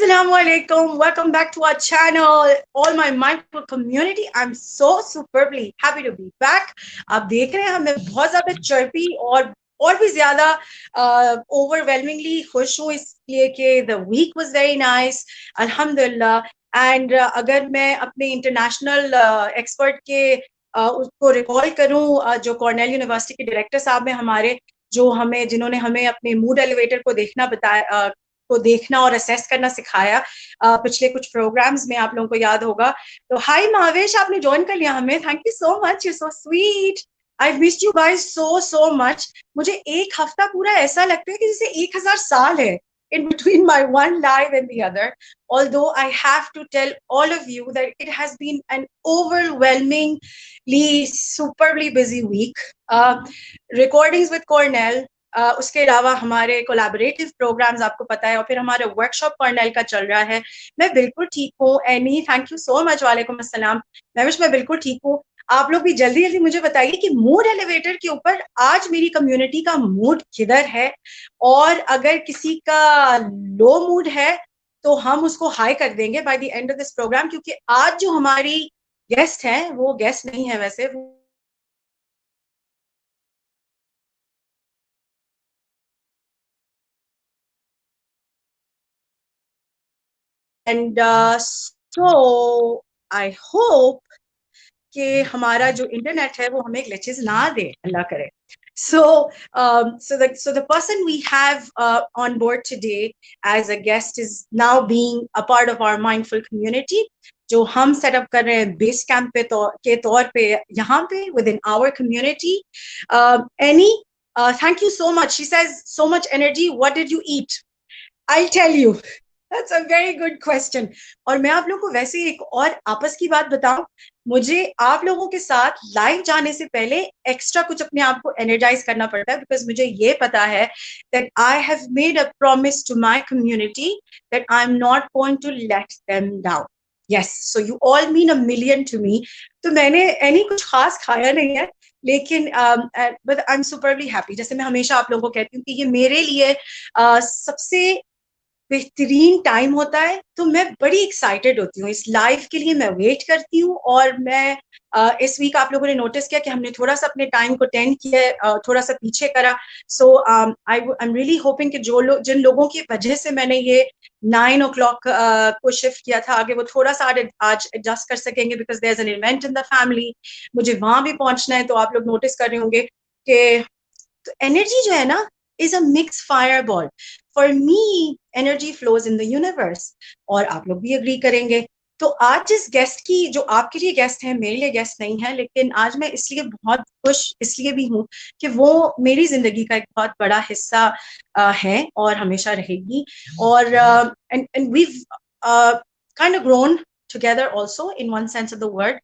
Assalamu alaikum. Welcome back to our channel. All my mindful community. I'm so superbly happy to be back. आप देख रहे हैं मैं बहुत ज्यादा चर्पी और भी ज्यादा ओवरवेलमिंगली खुश हूँ इसलिए कि the week was very nice. अल्हम्दुलिल्लाह. एंड अगर मैं अपने इंटरनेशनल एक्सपर्ट के उसको रिकॉल करूँ, जो कॉर्नेल यूनिवर्सिटी के डायरेक्टर साहब हैं हमारे, जिन्होंने हमें अपने मूड एलिवेटर को देखना और असेस करना सिखाया पिछले कुछ प्रोग्राम्स में, आप लोगों को याद होगा। तो हाय महावेश, आपने ज्वाइन कर लिया हमें, thank you so much, you so sweet. I missed you guys so much. मुझे एक हफ्ता पूरा ऐसा लगता है कि जैसे 1000 साल है in between my one live and the other, although I have to tell all of you that it has been an overwhelmingly superbly busy week. Recordings with Cornell, उसके अलावा हमारे कोलैबोरेटिव प्रोग्राम्स आपको पता है, और फिर हमारा वर्कशॉप कॉर्नेल का चल रहा है। मैं बिल्कुल ठीक हूँ। Any, thank you so much. वालेकुम अस्सलाम। मैं बिल्कुल ठीक हूँ। आप लोग भी जल्दी जल्दी मुझे बताइए कि मूड एलिवेटर के ऊपर आज मेरी कम्युनिटी का मूड किधर है, और अगर किसी का लो मूड है तो हम उसको हाई कर देंगे by the end of this programme, क्योंकि आज जो हमारी गेस्ट है वो गेस्ट नहीं है वैसे, एंड सो आई होप कि हमारा जो इंटरनेट है वो हमें ग्लिचेस ना दे, अल्लाह करे। So the person we have on board today as a guest is now being a part of our mindful community, जो हम सेटअप कर रहे हैं बेस कैंप के तौर पे यहाँ पे within our community. Annie, thank you so much. She says so much energy. What did you eat? I'll tell you. That's a very good question. और मैं आप लोगों को वैसे एक और आपस की बात बताऊं, मुझे आप लोगों के साथ लाइव जाने से पहले एक्स्ट्रा कुछ अपने आप को एनर्जाइज करना पड़ता है, बिकॉज मुझे ये पता है that I have made a promise to my community that I'm not going to let them down. Yes, so you all mean a million to me. तो मैंने एनी कुछ खास खाया नहीं है, लेकिन but I am superly happy. जैसे मैं हमेशा आप लोगों को कहती हूँ कि ये मेरे लिए सबसे बेहतरीन टाइम होता है, तो मैं बड़ी एक्साइटेड होती हूँ इस लाइव के लिए। मैं वेट करती हूँ, और मैं इस वीक आप लोगों ने नोटिस किया कि हमने थोड़ा सा अपने टाइम को टेंड किया, थोड़ा सा पीछे करा। सो आई एम रियली होपिंग कि जिन लोगों की वजह से मैंने ये 9 o'clock को शिफ्ट किया था आगे, वो थोड़ा सा आज एडजस्ट कर सकेंगे, because there is an event in the family, मुझे वहां भी पहुंचना है। तो आप लोग नोटिस कर रहे होंगे कि तो एनर्जी जो है ना is a mix fire ball. For me energy flows in the universe, और आप लोग भी अग्री करेंगे। तो आज जिस गेस्ट की, जो आपके लिए गेस्ट है, मेरे लिए गेस्ट नहीं है, लेकिन आज मैं इसलिए बहुत खुश इसलिए भी हूँ कि वो मेरी जिंदगी का एक बहुत बड़ा हिस्सा है और हमेशा रहेगी। और and we kind of grown together also in one sense of the word.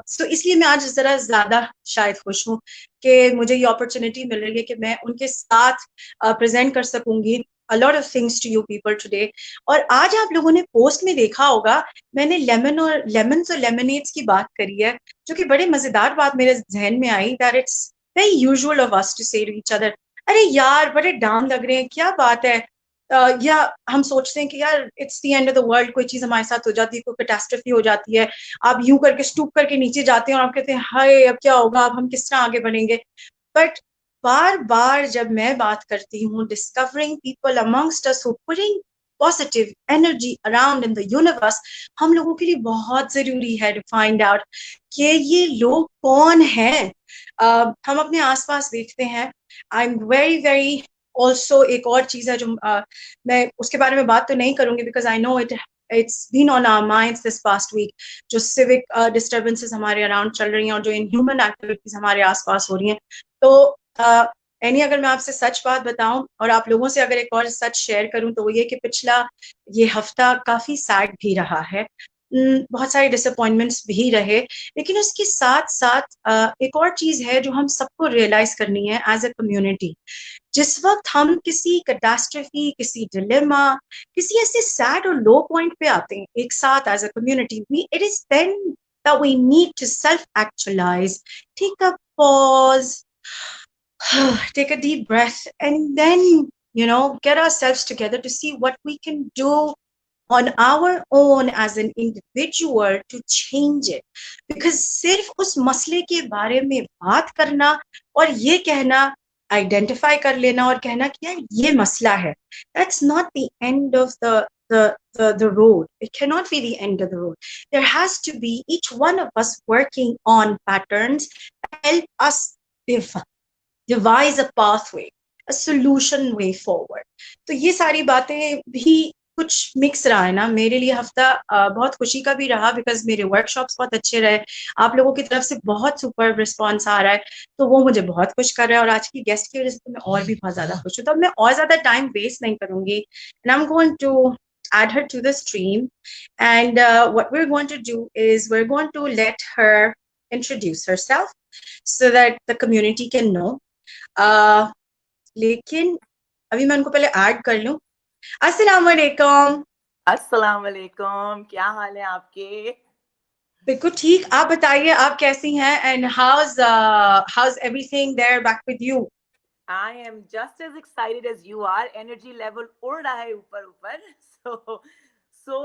So इसलिए मैं आज जरा ज्यादा शायद खुश हूँ कि मुझे ये अपॉर्चुनिटी मिल रही है कि मैं उनके साथ प्रेजेंट कर सकूंगी a lot of things to you people today. और आज आप लोगों ने पोस्ट में देखा होगा, मैंने लेमन्स और लेमनेड्स की बात करी है, जो कि बड़े मजेदार बात मेरे जहन में आई, that it's very usual of us to say to each other, अरे यार बड़े डाउन लग रहे हैं, क्या बात है। या हम सोचते हैं कि यार it's the end of the world, कोई चीज हमारे साथ हो जाती है, कोई कैटास्ट्रोफी हो जाती है, आप यूं करके स्टूप करके नीचे जाते हैं और आप कहते हैं हाय अब क्या होगा, अब हम किस तरह आगे बढ़ेंगे। बट बार बार जब मैं बात करती हूँ, discovering people amongst us who putting positive energy around in the universe, हम लोगों के लिए बहुत जरूरी है टू फाइंड आउट कि ये लोग कौन हैं। हम अपने आसपास देखते हैं। I am very very also एक और चीज है जो मैं उसके बारे में बात तो नहीं करूंगी, because I know it's been on our minds this past week, जो civic disturbances हमारे अराउंड चल रही हैं और जो inhuman activities हमारे आसपास हो रही हैं। तो एनी, अगर मैं आपसे सच बात बताऊं और आप लोगों से अगर एक और सच शेयर करूं, तो वो ये कि पिछला ये हफ्ता काफी सैड भी रहा है। बहुत सारे डिसअपॉइंटमेंट्स भी रहे, लेकिन उसके साथ साथ एक और चीज है जो हम सबको रियलाइज करनी है एज ए कम्युनिटी। जिस वक्त हम किसी कैटास्ट्रोफी, किसी डिलेमा, किसी ऐसे सैड और लो पॉइंट पे आते हैं एक साथ as a community, it is then that we need to self-actualize, take a pause, take a deep breath, and then, get ourselves together to see what we can do on our own as an individual to change it. Because सिर्फ उस मसले के बारे में बात करना और ये कहना, आइडेंटिफाई कर लेना और कहना कि यार ये मसला है, that's not the end of the road. It cannot be the end of the road. There has to be each one of us working on patterns that help us devise a pathway, a solution way forward. तो ये सारी बातें भी कुछ mix रहा है ना मेरे लिए हफ्ता, बहुत खुशी का भी रहा बिकॉज मेरे वर्कशॉप्स बहुत अच्छे रहे, आप लोगों की तरफ से बहुत सुपर रिस्पॉन्स आ रहा है, तो वो मुझे बहुत खुश कर रहा है, और आज की गेस्ट की वजह से तो मैं और भी बहुत ज्यादा खुश हूँ। तो अब मैं और ज्यादा टाइम वेस्ट नहीं करूंगी, and I am going to add her to the stream, and what we're going to do is we're going to let her introduce herself so that the community can know. लेकिन अभी मैं उनको पहले add कर लूं। अस्सलाम वालेकुम। अस्सलाम वालेकुम, क्या हाल है आपके? बिल्कुल ठीक, आप बताइए आप कैसी हैं, and how's everything there back with you? I am just as excited as you are. Energy level उड़ रहा है ऊपर ऊपर. So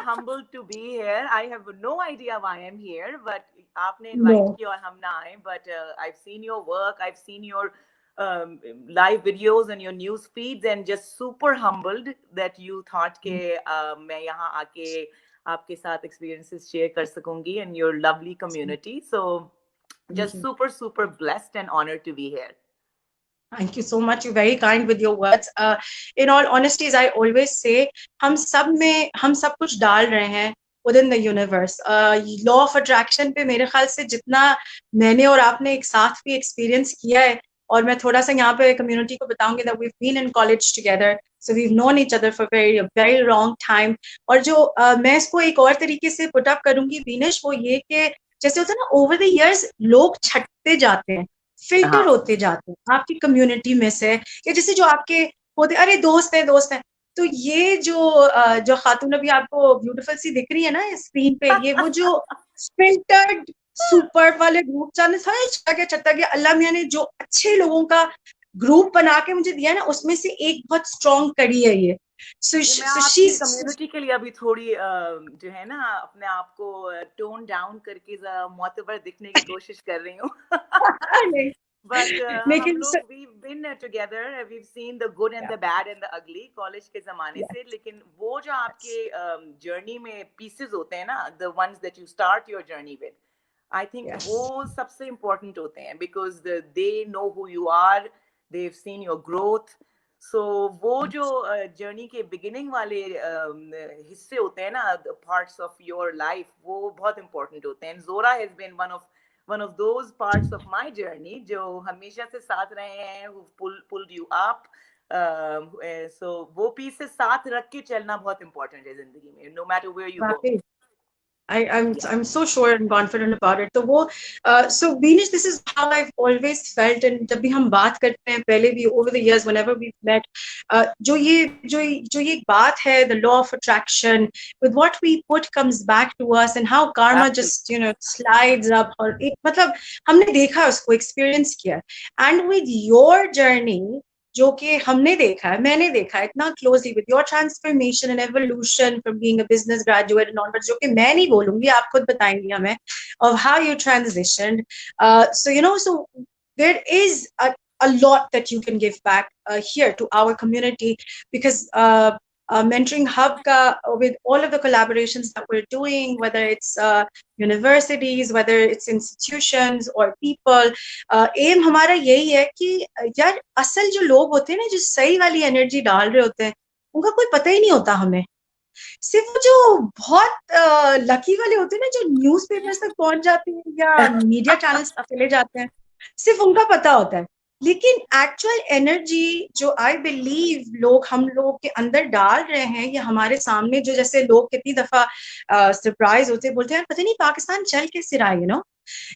humbled to be here. I have no idea why I'm here, but आपने invite किया और हम ना आए. But I've seen your work, I've seen your live videos and your news feeds, and just super humbled that you thought के मैं यहाँ आके आपके साथ experiences share कर सकूंगी and your lovely community. So just super blessed and honored to be here. Thank you so much. You're very kind with your words. In all honesty, as I always say, हम सब कुछ डाल रहे हैं within the universe. Law of attraction पे मेरे ख्याल से जितना मैंने और आपने एक साथ भी experience किया है, और मैं थोड़ा सा यहाँ पे community को बताऊंगी that we've been in college together, so we've known each other for a very long time. और जो मैं इसको एक और तरीके से put up करूंगी बीनेश, वो ये कि जैसे होता है ना, over the years लोग छटते जाते हैं, फिल्टर होते जाते हैं आपकी कम्युनिटी में से, या जैसे जो आपके होते अरे दोस्त है, तो ये जो खातून अभी आपको ब्यूटीफुल सी दिख रही है ना स्क्रीन पे, ये वो जो फिल्टर्ड सुपर वाले ग्रुप चैनल छटा गया अल्लाह मियां ने जो अच्छे लोगों का ग्रुप बना के मुझे दिया ना, उसमें से एक बहुत स्ट्रॉन्ग कड़ी है ये। कम्युनिटी के लिए अभी थोड़ी जो है ना अपने आप को टोन डाउन करके मोतबर दिखने की कोशिश कर रही हूँ। But हम लोग we've been together, we've seen the good and the bad and the ugly college के जमाने से, लेकिन वो जो आपके जर्नी में pieces होते हैं ना, the ones that you start your journey with, I think वो सबसे important होते हैं because they know who you are, they've seen your growth. So वो जो जर्नी के बिगिनिंग वाले हिस्से होते हैं ना, parts of your life, वो बहुत important होते हैं. Zora has been one of those parts of my journey जो हमेशा से साथ रहे हैं, who pulled you up. So वो pieces साथ रख के चलना बहुत important है जिंदगी में, no matter where you go. I'm so sure and confident about it. तो वो so Beenish, this is how I've always felt, and जब भी हम बात करते हैं पहले भी over the years whenever we've met, जो ये बात है, the law of attraction, with what we put comes back to us, and how karma just slides up, और एक मतलब हमने देखा उसको, experience किया, and with your journey जो कि हमने देखा है, मैंने देखा है इतना closely with your transformation and evolution from being a business graduate and onwards, जो कि मैं नहीं बोलूंगी, आप खुद बताएंगी हमें, of how you transitioned. So there is a lot that you can give back here to our community, because Mentoring Hub ka, with all of the collaborations that we're doing, whether it's universities, whether it's institutions or people, aim हमारा यही है कि यार असल जो लोग होते हैं ना, जो सही वाली एनर्जी डाल रहे होते हैं, उनका कोई पता ही नहीं होता हमें। सिर्फ जो बहुत लकी वाले होते हैं ना, जो न्यूज़पेपर्स तक पहुंच जाते हैं या मीडिया चैनल्स तक चले जाते हैं, सिर्फ उनका पता होता है, लेकिन एक्चुअल एनर्जी जो आई बिलीव हम लोग के अंदर डाल रहे हैं, ये हमारे सामने जो, जैसे लोग कितनी दफा सरप्राइज होते हैं, बोलते हैं पता नहीं पाकिस्तान चल कैसे रहा है,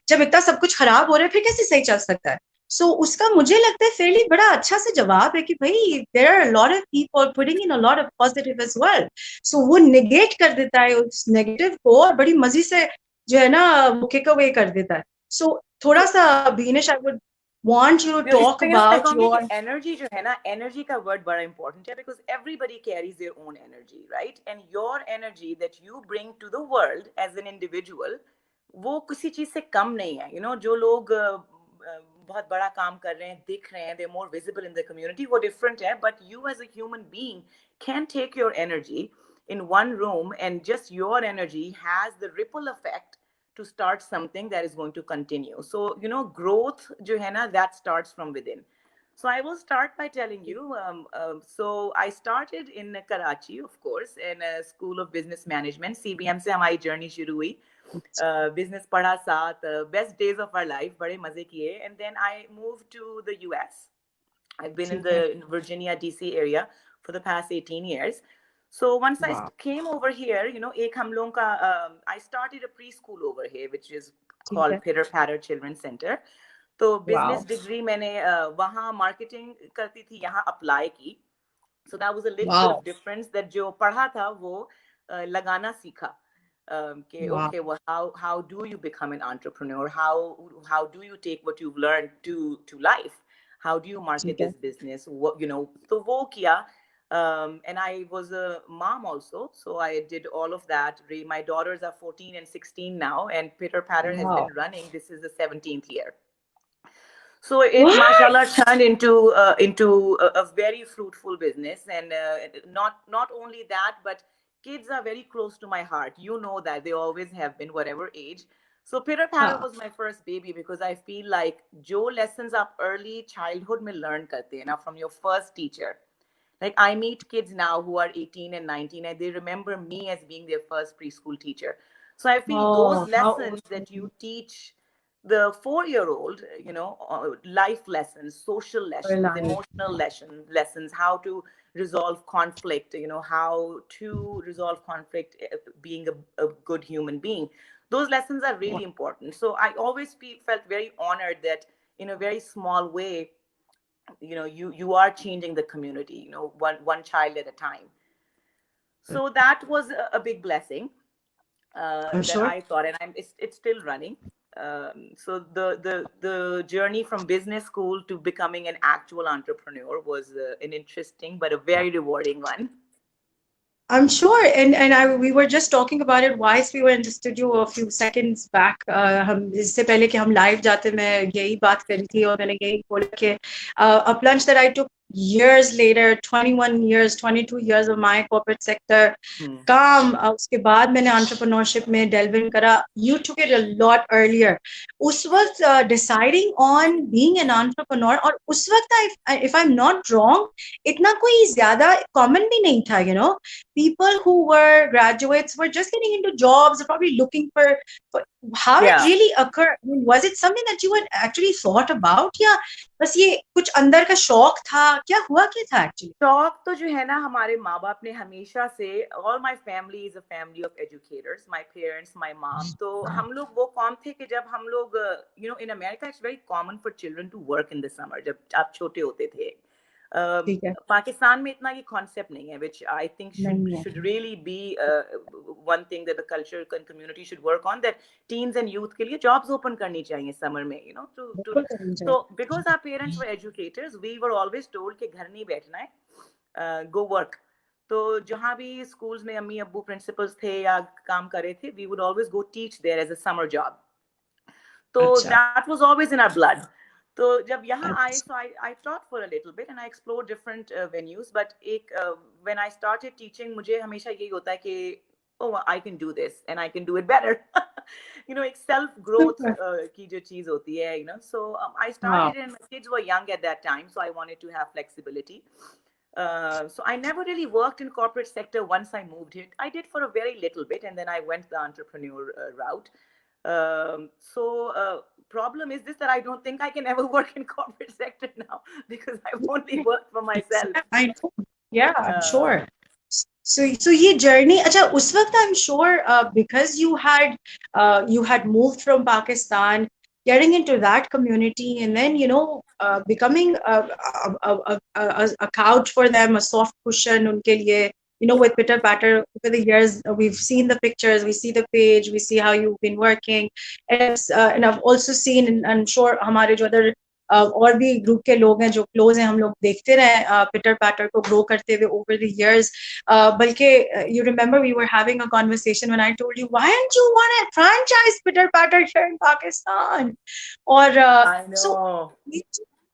जब इतना सब कुछ खराब हो रहा है फिर कैसे सही चल सकता है। सो उसका मुझे लगता है फेरली बड़ा अच्छा से जवाब है कि भाई there are a lot of people putting in a lot of positive as well. So वो नेगेट कर देता है उस नेगेटिव को, और बड़ी मजे से जो है ना वो किक अवे कर देता है। सो थोड़ा सा Beenish I would want you to talk about your energy जो है ना, energy का word बड़ा important है, because everybody carries their own energy, right? And your energy that you bring to the world as an individual, वो किसी चीज से कम नहीं है. You know, जो लोग बहुत बड़ा काम कर रहे हैं, दिख रहे हैं, they're more visible in the community, वो different है. But you as a human being can take your energy in one room, and just your energy has the ripple effect to start something that is going to continue. So, you know, growth jo hai na, that starts from within. So I will start by telling you, so I started in Karachi, of course, in a school of business management. CBM se hamari journey shuru hui. Business padha saath, best days of our life, bade maze kiye. And then I moved to the US. I've been in the Virginia, DC area for the past 18 years. So once I came over here, you know, ek hum log ka, I started a preschool over here, which is called Pitter Patter Children's Center. तो business degree मैंने वहाँ marketing करती थी, यहाँ apply की. So that was a little bit of difference, that जो पढ़ा था वो लगाना सीखा. Okay, well, how do you become an entrepreneur? How do you take what you've learned to life? How do you market this business? What, you know, तो वो किया. And I was a mom also, so I did all of that. My daughters are 14 and 16 now, and Pitter Patter has been running. This is the 17th year. So it, mashallah, turned into a very fruitful business. And not only that, but kids are very close to my heart. You know that they always have been, whatever age. So Pitter Patter was my first baby, because I feel like jo lessons आप early childhood में learn करते हैं ना, from your first teacher. Like I meet kids now who are 18 and 19, and they remember me as being their first preschool teacher. So I feel those lessons that you teach the 4-year-old, you know, life lessons, social lessons, emotional lessons, how to resolve conflict, you know, how to resolve conflict, being a good human being. Those lessons are really important. So I always felt very honored that in a very small way, you know, you are changing the community, you know, one child at a time. So that was a big blessing that I thought, and it's still running. So the journey from business school to becoming an actual entrepreneur was an interesting but a very rewarding one. I'm sure, and we were just talking about it whilst we were in the studio a few seconds back. हम इससे पहले कि हम live जाते, मैं यही बात करी थी और मैंने यही बोला कि a plunge that I took years later, 21 years, 22 years of my corporate sector काम, उसके बाद मैंने entrepreneurship में delve in करा. You took it a lot earlier. उस वक्त deciding on being an entrepreneur, और उस वक्त if I'm not wrong, इतना कोई ज़्यादा common भी नहीं था, you know. People who were graduates were just getting into jobs, probably looking for how it really occurred. I mean, was it something that you had actually thought about, या बस ये कुछ अंदर का शौक था? क्या हुआ क्या था actually? शौक तो जो है ना, हमारे माँ बाप ने हमेशा से, all my family is a family of educators, my parents, my mom. तो हम लोग वो कौन थे कि जब हम लोग, you know, in America it's very common for children to work in the summer, जब आप छोटे होते थे. पाकिस्तान में इतना ये concept नहीं है, which I think should really be one thing that the culture and community should work on, that teens and youth के लिए jobs open करनी चाहिए summer में, you know, so because our parents were educators, we were always told कि घर नहीं बैठना है, go work. तो जहाँ भी schools में अम्मी अब्बू principals थे या काम कर रहे थे, we would always go teach there as a summer job. तो that was always in our blood. तो जब यहाँ आए, so I taught for a little bit and I explored different venues, but when I started teaching, मुझे हमेशा यही होता है कि oh, I can do this and I can do it better. You know, एक self growth की जो चीज होती है, you know. So I started and my kids were young at that time, so I wanted to have flexibility. So I never really worked in corporate sector once I moved here. I did for a very little bit, and then I went the entrepreneur route. So problem is this, that I don't think I can ever work in corporate sector now, because I've only worked for myself. I know. Yeah, I'm sure. So ये journey, अच्छा उस वक्त I'm sure because you had moved from Pakistan, getting into that community, and then, you know, becoming a couch for them, a soft cushion उनके लिए, you know, with Pitter Patter. Over the years, we've seen the pictures, we see the page, we see how you've been working, and I've also seen, and I'm sure हमारे जो other और भी group के लोग हैं जो close हैं, हम लोग देखते रहे पिटर पैटर को ग्रो करते हुए ओवर द इयर्स. बल्कि you remember we were having a conversation when I told you why don't you want to franchise pitter patter here in Pakistan. और I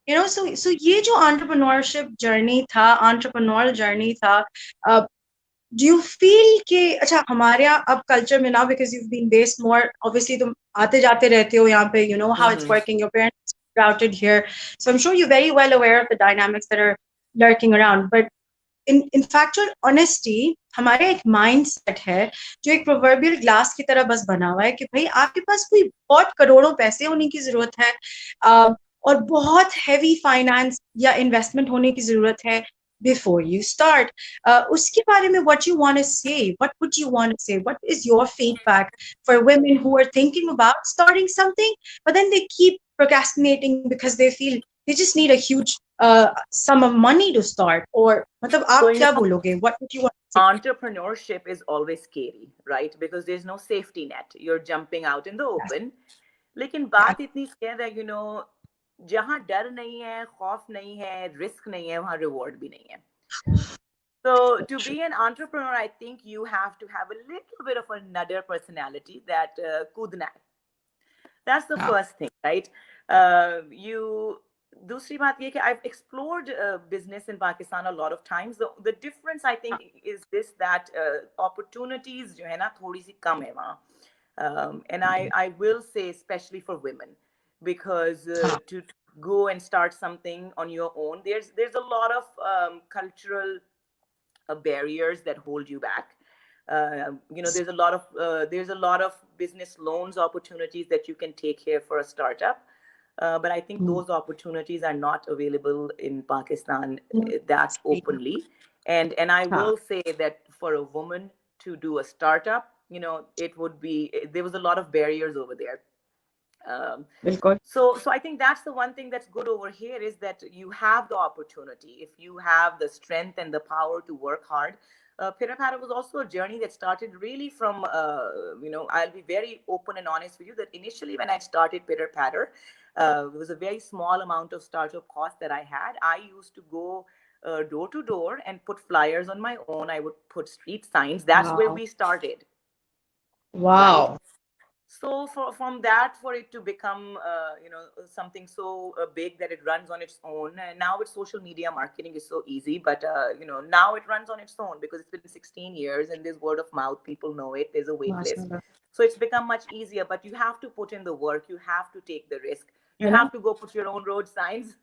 know. so ये जो entrepreneurship journey था, entrepreneurial journey था, do you feel कि अच्छा हमारे यहाँ अब कल्चर में now because you've been based more, obviously तुम आते जाते रहते हो यहाँ पे, you know how it's working, your parents routed here, so I'm sure you're very well aware of the dynamics that are lurking around, but in factual honesty हमारे एक mindset है जो एक proverbial glass की तरह बस बना हुआ है कि भाई आपके पास कोई बहुत करोड़ों पैसे होने की जरूरत है, और बहुत heavy finance या investment होने की जरूरत है before you start. Uske baare mein what you want to say, what would you want to say, what is your feedback for women who are thinking about starting something but then they keep procrastinating because they feel they just need a huge sum of money to start, or matlab aap So, kya bologe, what would you want to say? entrepreneurship is always scary, right? Because there's no safety net. You're jumping out in the open. लेकिन बात इतनी scare है, जहां डर नहीं है, खौफ नहीं है, रिस्क नहीं है, वहां रिवॉर्ड भी नहीं है. So to be an entrepreneur, I think you have to have a little bit of a nudder personality that kudna hai. That's the first thing, right? You दूसरी बात ये कि I've explored business in Pakistan a lot of times. The difference I think is this, that opportunities जो है ना थोड़ी सी कम है वहाँ. And I will say especially for women, because to go and start something on your own, there's a lot of cultural barriers that hold you back. There's a lot of business loans opportunities that you can take here for a startup. But I think those opportunities are not available in Pakistan that openly. And I will say that for a woman to do a startup, there was a lot of barriers over there. So I think that's the one thing that's good over here, is that you have the opportunity. If you have the strength and the power to work hard. Pitter Patter was also a journey that started really from, I'll be very open and honest with you, that initially when I started Pitter Patter, it was a very small amount of startup cost that I had. I used to go door to door and put flyers on my own. I would put street signs. That's where we started. Wow. Right? So from that, for it to become, something so big that it runs on its own. And now with social media marketing is so easy, but now it runs on its own because it's been 16 years and there's word of mouth. People know it. There's a wait list. So it's become much easier, but you have to put in the work. You have to take the risk. You have to go put your own road signs.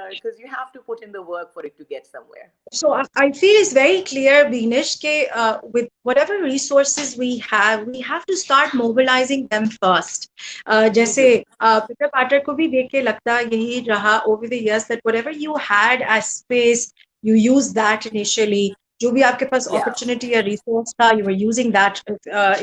Because you have to put in the work for it to get somewhere. So I feel it's very clear, Beenish, that with whatever resources we have to start mobilizing them first. जैसे Peter Patter को भी देख के लगता यही रहा over the years, that whatever you had as space, you use that initially. जो भी आपके पास opportunity or resource था, you were using that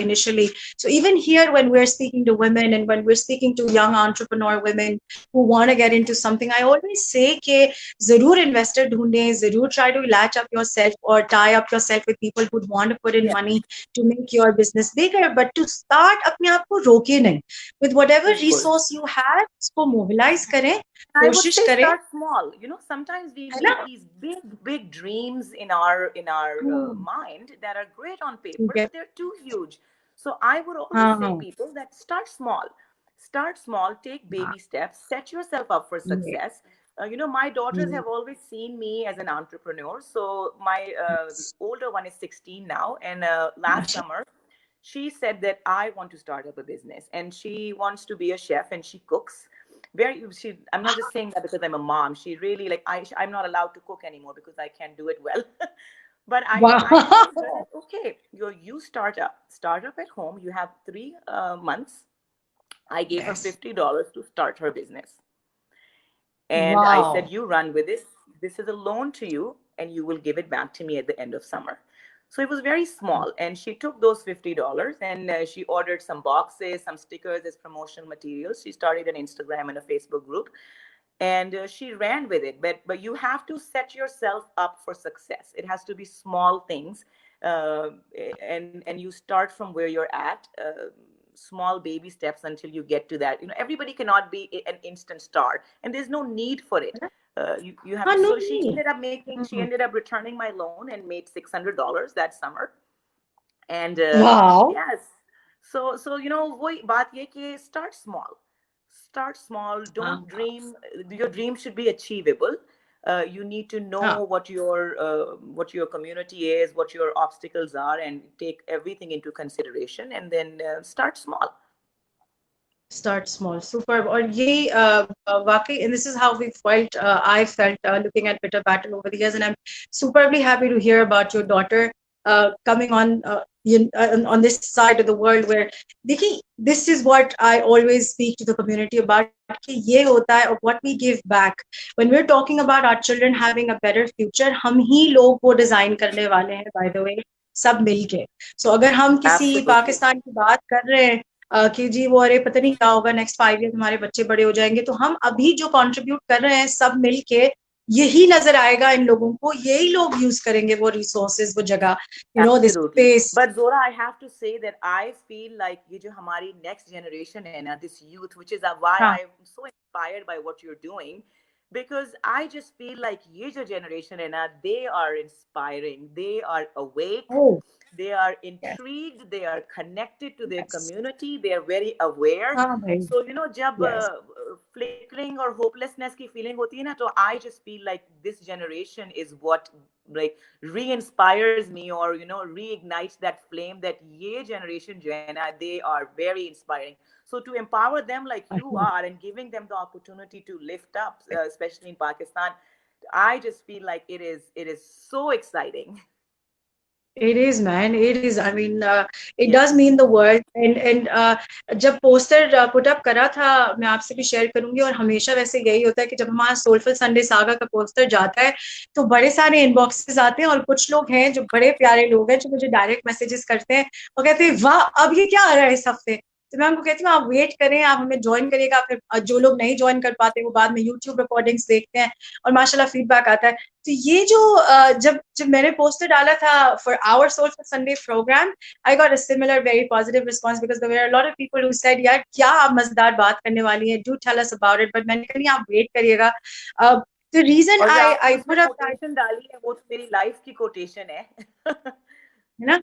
initially. So even here, when we're speaking to women and when we're speaking to young entrepreneur women who want to get into something, I always say कि जरूर investor ढूंढें, जरूर try to latch up yourself or tie up yourself with people who want to put in money to make your business bigger. But to start, अपने आप को रोके नहीं. With whatever resource you have, उसको mobilize करें. I would say start small. Sometimes we make these big dreams in our mind that are great on paper, but they're too huge. So I would always say people that start small, take baby steps, set yourself up for success. My daughters have always seen me as an entrepreneur. So my older one is 16 now, and last summer she said that I want to start up a business, and she wants to be a chef, and she cooks. I'm not just saying that because I'm a mom. She really I'm not allowed to cook anymore because I can't do it well. But I said, okay, you start up at home. You have 3 months. I gave her $50 to start her business. And I said, you run with this. This is a loan to you, and you will give it back to me at the end of summer. So it was very small, and she took those $50 and she ordered some boxes, some stickers as promotional materials. She started an Instagram and a Facebook group, and she ran with it. But you have to set yourself up for success. It has to be small things, and you start from where you're at. small baby steps until you get to that. Everybody cannot be an instant star, and there's no need for it. You have to. no So she need. ended up she ended up returning my loan and made $600 that summer. And Wow. yes, so वही बात ये कि start small, don't dream. Your dream should be achievable. You need to know what your community is, what your obstacles are, and take everything into consideration, and then start small. Start small. Superb. और ये वाकई, and this is how we felt, I felt looking at Bitter Battle over the years, and I'm superbly happy to hear about your daughter coming on this side of the world where, देखिए, this is what I always speak to the community about, कि ये होता है, what we give back. When we're talking about our children having a better future, हम ही लोग वो design करने वाले हैं, by the way, सब मिलके. So अगर हम किसी पाकिस्तान की बात कर रहे हैं कि जी वो अरे पता नहीं क्या होगा नेक्स्ट 5 ईयर हमारे बच्चे बड़े हो जाएंगे, तो हम अभी जो कंट्रीब्यूट कर रहे हैं सब मिलके, यही नजर आएगा इन लोगों को, यही लोग यूज करेंगे वो रिसोर्सेज, वो जगह, this space. But Zora, I have to say that I feel like ये जो हमारी next generation है ना, this youth, which is why I'm so inspired by what you're doing, because I just feel like ये जो generation है ना, they are inspiring, they are awake. They are intrigued, they are connected to their community, they are very aware. So जब flickering or hopelessness की feeling होती है ना, तो I just feel like this generation is what like re-inspires me, or reignites that flame, that ये generation जो है ना, they are very inspiring. So to empower them like you are, and giving them the opportunity to lift up, especially in Pakistan, I just feel like it is so exciting. It is, man. It is. I mean, it does mean the world. And जब poster put up करा था, मैं आपसे भी share करूंगी, और हमेशा वैसे यही होता है कि जब हमारा सोलफुल संडे सागा का पोस्टर जाता है तो बड़े सारे इनबॉक्सेस आते हैं, और कुछ लोग हैं जो बड़े प्यारे लोग हैं जो मुझे डायरेक्ट मैसेजेस करते हैं और कहते हैं वाह अब ये क्या आ रहा है इस हफ्ते. तो मैं उनको कहती हूँ आप वेट करें, आप हमें ज्वाइन करिएगा. फिर जो लोग नहीं ज्वाइन कर पाते वो बाद में यूट्यूब रिकॉर्डिंग्स देखते हैं और माशाल्लाह फीडबैक आता है. तो ये जो जब मैंने पोस्टर डाला था for our soulful Sunday programme, I got a similar very positive response, because there are a lot of people who said यार क्या आप मजेदार बात करने वाली हैं, do tell us about it. But मैंने कहा आप वेट करिएगा. The reason I put up quotation डाली है, वो तो मेरी लाइफ की कोटेशन है ना,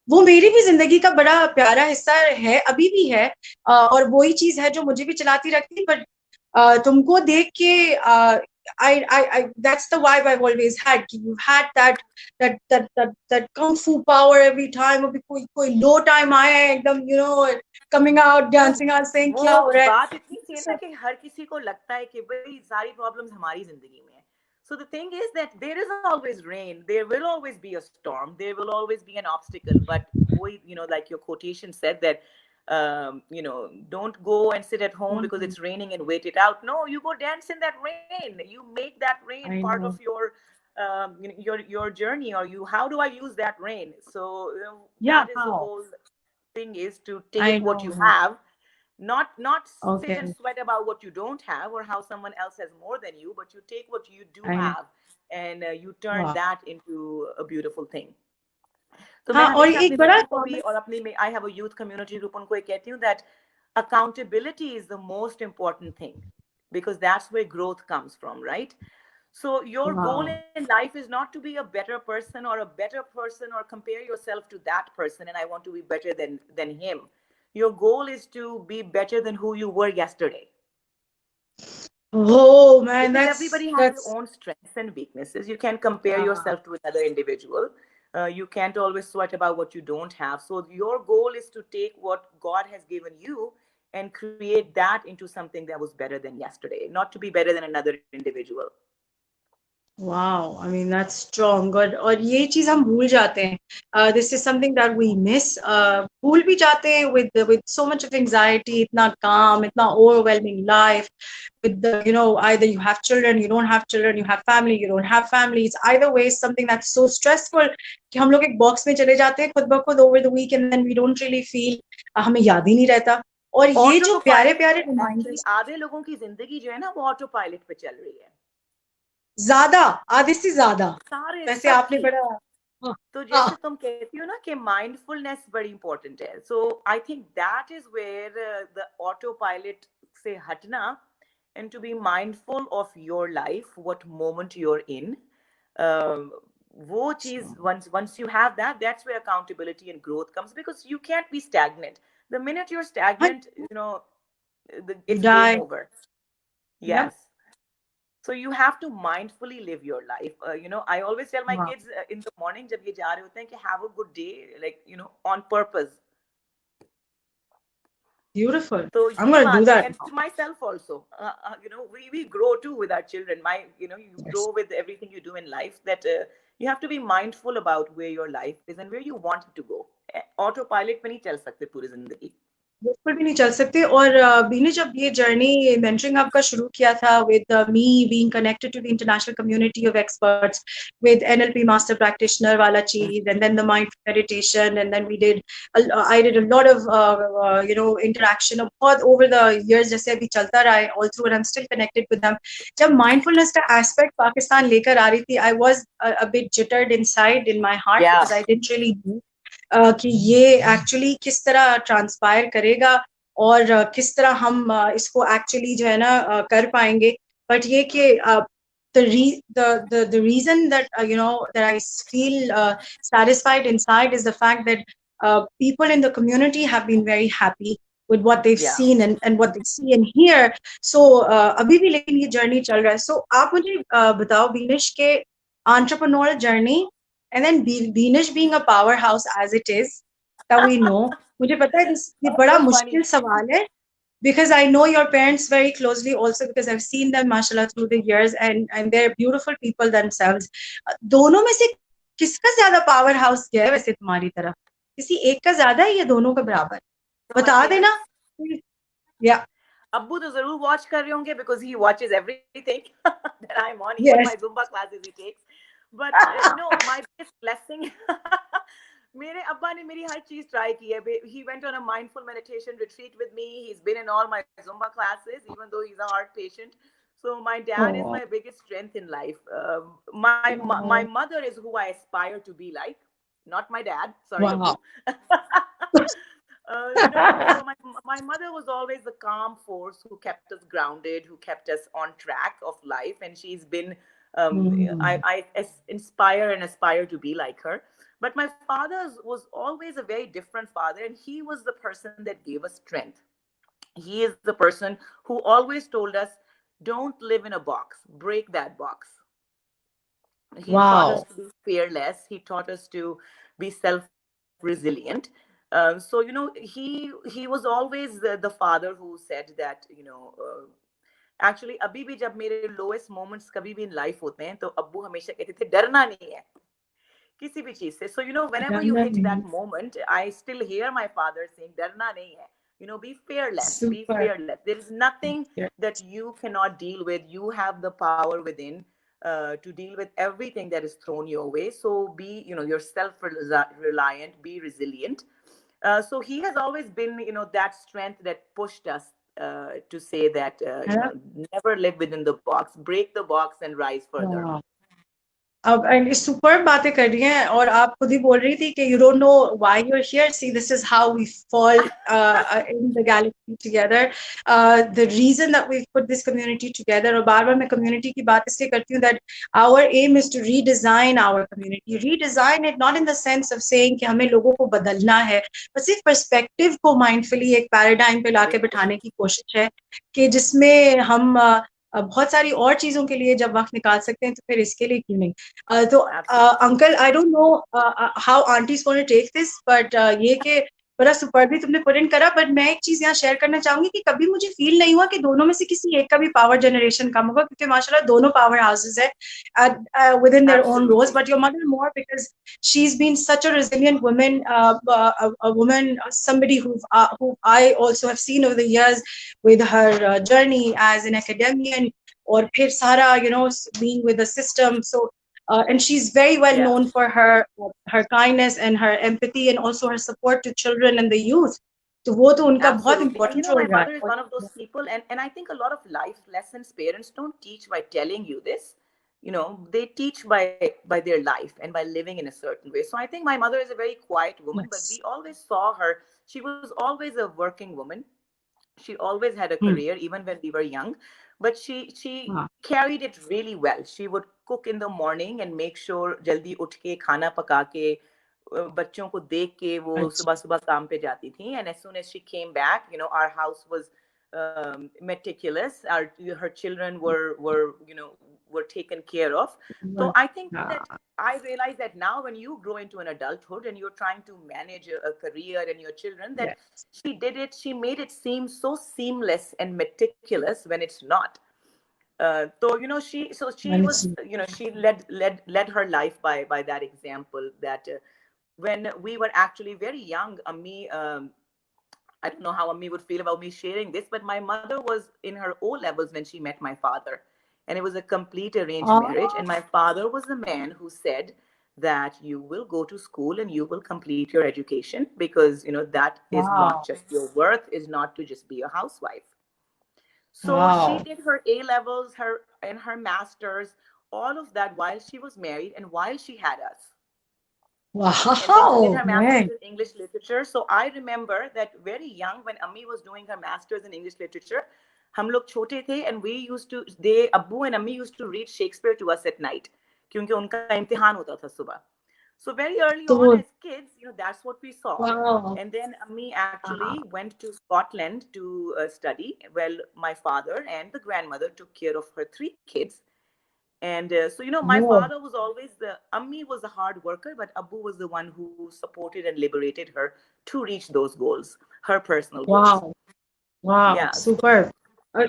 वो मेरी भी जिंदगी का बड़ा प्यारा हिस्सा है, अभी भी है, और वही चीज है जो मुझे भी चलाती रखती. बट तुमको देख के that's the vibe I've always had. You've had that kung fu power every time. अभी कोई low time आया है एकदम, coming out, dancing out, saying क्या हो रहा है. बात इतनी सी है कि हर किसी को लगता है कि भाई सारी प्रॉब्लम्स हमारी जिंदगी में है. So the thing is that there is always rain, there will always be a storm, there will always be an obstacle. But like your quotation said that don't go and sit at home because it's raining and wait it out. No, you go dance in that rain. You make that rain part of your journey, or how do I use that rain? So that is the whole thing, is to take what you have, not sit and sweat about what you don't have or how someone else has more than you, but you take what you do have and you turn that into a beautiful thing. तो मैं और एक बड़ा और अपनी में I have a youth community group, उनको कहती हूँ that accountability is the most important thing, because that's where growth comes from, right? So your goal in life is not to be a better person or compare yourself to that person and I want to be better than him. Your goal is to be better than who you were yesterday. Oh man, because everybody has their own strengths and weaknesses. You can't compare yourself to another individual. You can't always sweat about what you don't have. So your goal is to take what God has given you and create that into something that was better than yesterday, not to be better than another individual. Wow, I mean that's strong. और ये चीज हम भूल जाते हैं. This is something that we miss. भूल भी जाते हैं with so much of anxiety, इतना काम, इतना overwhelming life. With either you have children, you don't have children, you have family, you don't have family. It's either way something that's so stressful कि हम लोग एक box में चले जाते हैं खुद ब खुद over the week, and then we don't really feel, हमें याद ही नहीं रहता. और ये जो प्यारे प्यारे reminders, आधे लोगों की जिंदगी जो है ना वो ऑटो पायलट पे चल रही है, ज्यादा, आधे से ज्यादा. वैसे आपने बड़ा तो जैसे तुम कहती हो ना कि माइंडफुलनेस बड़ी इंपॉर्टेंट है, so I think that is where the autopilot से हटना and to be mindful of your life, what moment you're in. वो चीज, once you have that, that's where accountability and growth comes, because you can't be stagnant. The minute you're stagnant, You it's game die. over. Yep. Yes. So you have to mindfully live your life. I always tell my Wow. kids in the morning, जब ये जा रहे होते हैं, कि have a good day, like, on purpose. Beautiful. तो I'm ये going to do बात है, that. and to myself also, we grow too with our children. You Yes. grow with everything you do in life, that you have to be mindful about where your life is and where you want it to go. Autopilot पे नहीं चल सकते पूरी जिंदगी. बिल्कुल भी नहीं चल सकते। और बीने जब ये जर्नी मेंटरिंग आपका शुरू किया था with me being connected to the international community of experts with NLP master practitioner वाला चीज, and then the mindful meditation, and then we did I did a lot of interaction बहुत over the years, जैसे अभी चलता रहा है all through, and I am still connected with them. जब mindfulness का एस्पेक्ट पाकिस्तान लेकर आ रही थी, I was a bit jittered inside in my heart, because I didn't really know कि ये एक्चुअली किस तरह ट्रांसपायर करेगा और किस तरह हम इसको एक्चुअली जो है ना कर पाएंगे। बट ये कि the reason that that I feel satisfied inside is the fact that people in the community have been very happy with what they've Yeah. seen and what they see and hear. So अभी भी लेकिन ये journey चल रहा है। So आप मुझे बताओ बीनिश के entrepreneurial journey, and then Beanish being a powerhouse as it is that we know, मुझे पता है ये बड़ा So मुश्किल funny. सवाल है, because I know your parents very closely also, because I've seen them mashallah through the years, and they're beautiful people themselves. दोनों में से किसका ज्यादा पावर हाउस है वैसे तुम्हारी तरफ? किसी एक का ज्यादा है या दोनों का बराबर? बता देना। या अब्बू तो जरूर वॉच कर रहे होंगे, because he watches everything that I'm on, even yes. my Zumba classes he takes. But my biggest blessing, मेरे अब्बा ने मेरी हर चीज ट्राई की है. He went on a mindful meditation retreat with me. He's been in all my Zumba classes, even though he's a heart patient. So my dad is my biggest strength in life. My mother is who I aspire to be like, not my dad. Sorry, Wow. Abbu. So my mother was always the calm force who kept us grounded, who kept us on track of life, and she's been. I inspire and aspire to be like her. But my father was always a very different father, and he was the person that gave us strength. He is the person who always told us, "Don't live in a box. Break that box." He taught us to be fearless. He taught us to be self-resilient. So he was always the father who said that actually अभी भी जब मेरे lowest moments कभी भी in life होते हैं, तो अब्बू हमेशा कहते थे डरना नहीं है किसी भी चीज से. So whenever you hit that moment, I still hear my father saying डरना नहीं है. Be fearless. Super. Be fearless. There is nothing that you cannot deal with. You have the power within to deal with everything that is thrown your way. So be, you're self-reliant, be resilient. So he has always been, that strength that pushed us to say that, never live within the box, break the box and rise further. Wow. अब and super बातें कर रही हैं, और आप खुद ही बोल रही थी कि you don't know why you are here, see this is how we fall in the galaxy together, the reason that we put this community together. और बार बार मैं कम्युनिटी की बात इसलिए करती हूँ that our aim is to redesign our community, redesign it not in the sense of saying कि हमें लोगों को बदलना है, बस सिर्फ पर्सपेक्टिव को माइंडफुली एक पैराडाइम पे लाके बिठाने की कोशिश है, कि जिसमें हम बहुत सारी और चीजों के लिए जब वक्त निकाल सकते हैं, तो फिर इसके लिए क्यों नहीं। तो uncle, I don't know how aunty is going to take this, but ये कि बड़ा सुपर भी तुमने पुट इन करा। बट मैं एक चीज यहाँ शेयर करना चाहूंगी कि कभी मुझे फील नहीं हुआ कि दोनों में से किसी एक का भी पावर जनरेशन कम होगा, क्योंकि माशाल्लाह दोनों पावर हाउसेस है within their own roles. But your mother more, because she is been such a resilient woman, a woman, somebody who I also have seen over the years with her journey as an academician, और फिर सारा being with the system. So and she's very well known for her kindness and her empathy, and also her support to children and the youth. तो वो तो उनका बहुत important role my रहा mother is one of those people, and I think a lot of life lessons parents don't teach by telling you this. they teach by their life and by living in a certain way. So I think my mother is a very quiet woman, but Yes. we always saw her. She was always a working woman. She always had a Hmm. career, even when we were young, but she Ah. carried it really well. She would cook in the morning and make sure jaldi उठ के खाना पका के बच्चों को देख के वो अच्छा. सुबह सुबह काम पे जाती थी. And as soon as she came back, our house was meticulous. Her children were taken care of. So I think that Ah. I realize that now when you grow into an adulthood and you're trying to manage a career and your children, that Yes. she made it seem so seamless and meticulous when it's not. So she And it's was, she led her life by that example. That when we were actually very young, Ammi, I don't know how Ammi would feel about me sharing this, but my mother was in her O levels when she met my father, and it was a complete arranged marriage. oh And my father was the man who said that you will go to school and you will complete your education, because that is not wow. just your worth, is not to just be a housewife. So she Wow. did her A levels, her masters, all of that while she was married and while she had us. And then she did Wow, her master's man. in English literature. So I remember that very young, when Ammi was doing her master's in English literature, हम लोग छोटे थे, and we used to, Abbu and Ammi used to read Shakespeare to us at night, क्योंकि उनका इम्तिहान होता था सुबह. So very early on So, as kids, that's what we saw. wow. And then Ammi actually Ah. went to Scotland to study. Well, my father and the grandmother took care of her 3 kids. And so, my Oh, father was always Ammi was a hard worker, but Abu was the one who supported and liberated her to reach those goals, her personal goals. wow. Wow, Yeah. super. और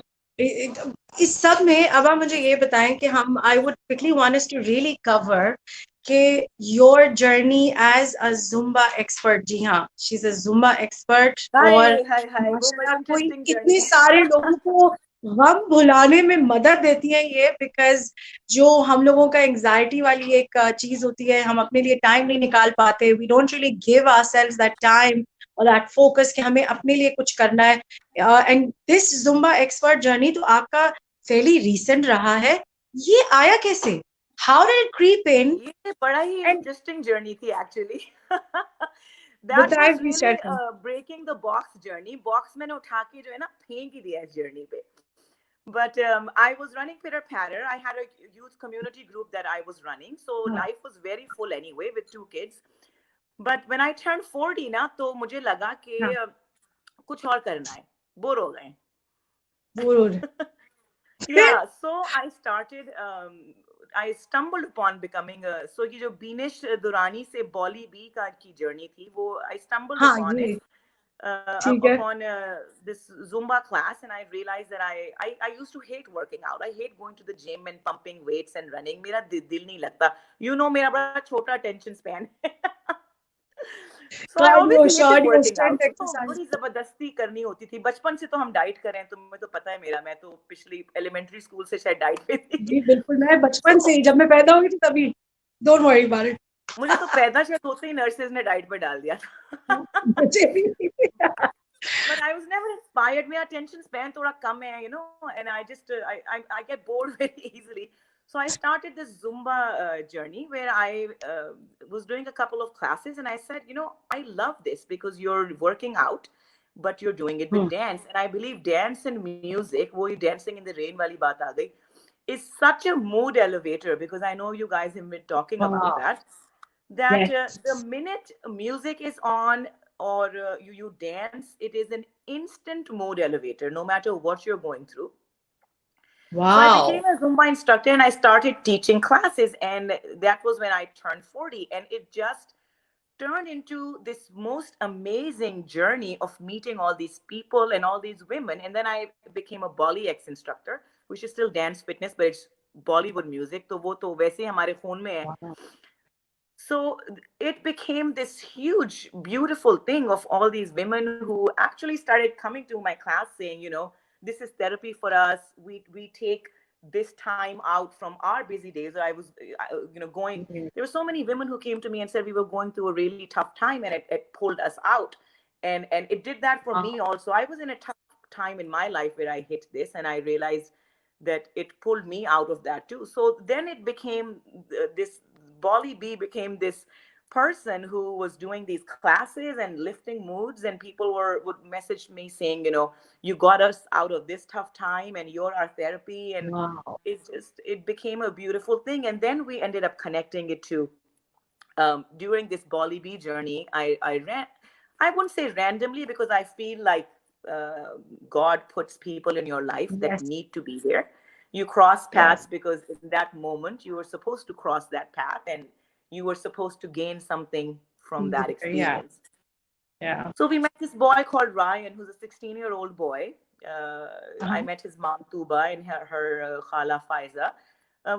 इस सब में अब आप मुझे ये बताएं कि हम I would quickly want us to really cover कि your journey as a Zumba expert. जी हाँ, she's a Zumba expert और Hi. वो बड़ी माशाल्लाह कोई interesting कितने journey सारे है. लोगों को गम भुलाने में मदद देती है ये because जो हम लोगों का एंजाइटी वाली एक चीज होती है, हम अपने लिए टाइम नहीं निकाल पाते, we don't really give ourselves that time और that focus कि हमें अपने लिए कुछ करना है. And this Zumba expert journey तो आपका फेली रीसेंट रहा है. ये आया कैसे? How did it creep in? ये बड़ा ही एंड इंटरेस्टिंग जर्नी थी एक्चुअली. दैट बताएं वाज प्लीज रियली शेयर करें. Breaking the box journey. Box मैंने उठा के जो है ना फेंक ही दिया इस जर्नी पे. But I was running Pitter Patter. I had a youth community group that I was running. So life was very full anyway with 2 kids. But when I turned 40 ना, तो मुझे लगा कि हाँ, कुछ और करना है. बोर हो गए. जरूर. Yeah, so I stumbled upon becoming a, so ये जो बीनेश दुरानी से बॉली बी का की जर्नी थी, वो I stumbled हाँ, upon it ये ठीक है. upon this Zumba class, and I realized that I used to hate working out. I hate going to the gym and pumping weights and running. मेरा दिल नहीं लगता. मेरा बड़ा छोटा attention span. So I always cardio, hated शार्डियो, working out. Strength तो exercise. बड़ी जबरदस्ती करनी होती थी. बचपन से तो हम डाइट करें, तुम्हें तो पता है मेरा, मैं तो पिछली एलिमेंट्री स्कूल से शायद डाइट पे थी. जी बिल्कुल, मैं बचपन से So ही जब मैं पैदा हुई थी तभी. Don't worry about it. मुझे तो पैदा शायद होते ही नर्सेज ने डाइट पे डाल दिया था. मुझे भी. But I was never inspired. मेरा attention span थोड़ा कम है, and I just I get bored very easily. So I started this Zumba journey where I was doing a couple of classes, and I said, I love this because you're working out, but you're doing it with dance. And I believe dance and music, वो dancing in the rain वाली बात आ गई, is such a mood elevator, because I know you guys have been talking about वाह. that. That the yes. minute music is on, or you dance, it is an instant mood elevator, no matter what you're going through. So I wow. became a Zumba instructor and I started teaching classes. And that was when I turned 40. And it just turned into this most amazing journey of meeting all these people and all these women. And then I became a Bolly X instructor, which is still dance fitness, but it's Bollywood music. तो वो तो वैसे हमारे खून में है. So it became this huge, beautiful thing of all these women who actually started coming to my class saying, this is therapy for us. We take this time out from our busy days. I was, going. There were so many women who came to me and said we were going through a really tough time, and it pulled us out. And it did that for me also. I was in a tough time in my life where I hit this, and I realized that it pulled me out of that too. So then it became this Bolly B became this person who was doing these classes and lifting moods, and people would message me saying, you got us out of this tough time and you're our therapy. And Wow. it became a beautiful thing. And then we ended up connecting it to during this Bolly B journey. I wouldn't say randomly, because I feel like God puts people in your life that Yes. need to be there. You cross paths Yes. because in that moment you were supposed to cross that path, and you were supposed to gain something from that Yeah. experience. Yeah. So we met this boy called Ryan, who's a 16-year-old boy. I Uh-huh. met his mom Tuba and her Khala Faiza.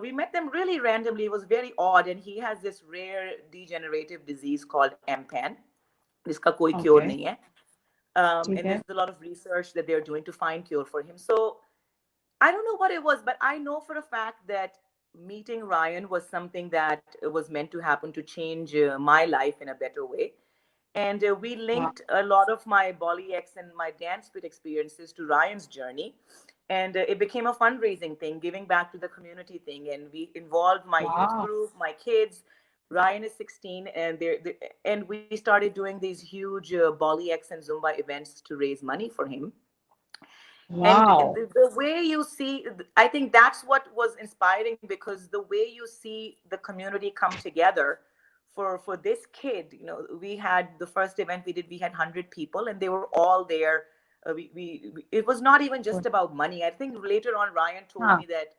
We met them really randomly. It was very odd, and he has this rare degenerative disease called MPAN, जिसका कोई cure Okay. नहीं है. And Okay. there's a lot of research that they're doing to find cure for him. So I don't know what it was, but I know for a fact that meeting Ryan was something that was meant to happen to change my life in a better way. And we Wow. linked a lot of my Bolly X and my dance fit experiences to Ryan's journey. And it became a fundraising thing, giving back to the community thing. And we involved my youth Wow. group, my kids. Ryan is 16, and and we started doing these huge Bolly X and Zumba events to raise money for him. And Wow. the way you see, I think that's what was inspiring, because the way you see the community come together for this kid. We had the first event we did, we had 100 people, and they were all there. It was not even just about money. I think later on Ryan told Huh. me that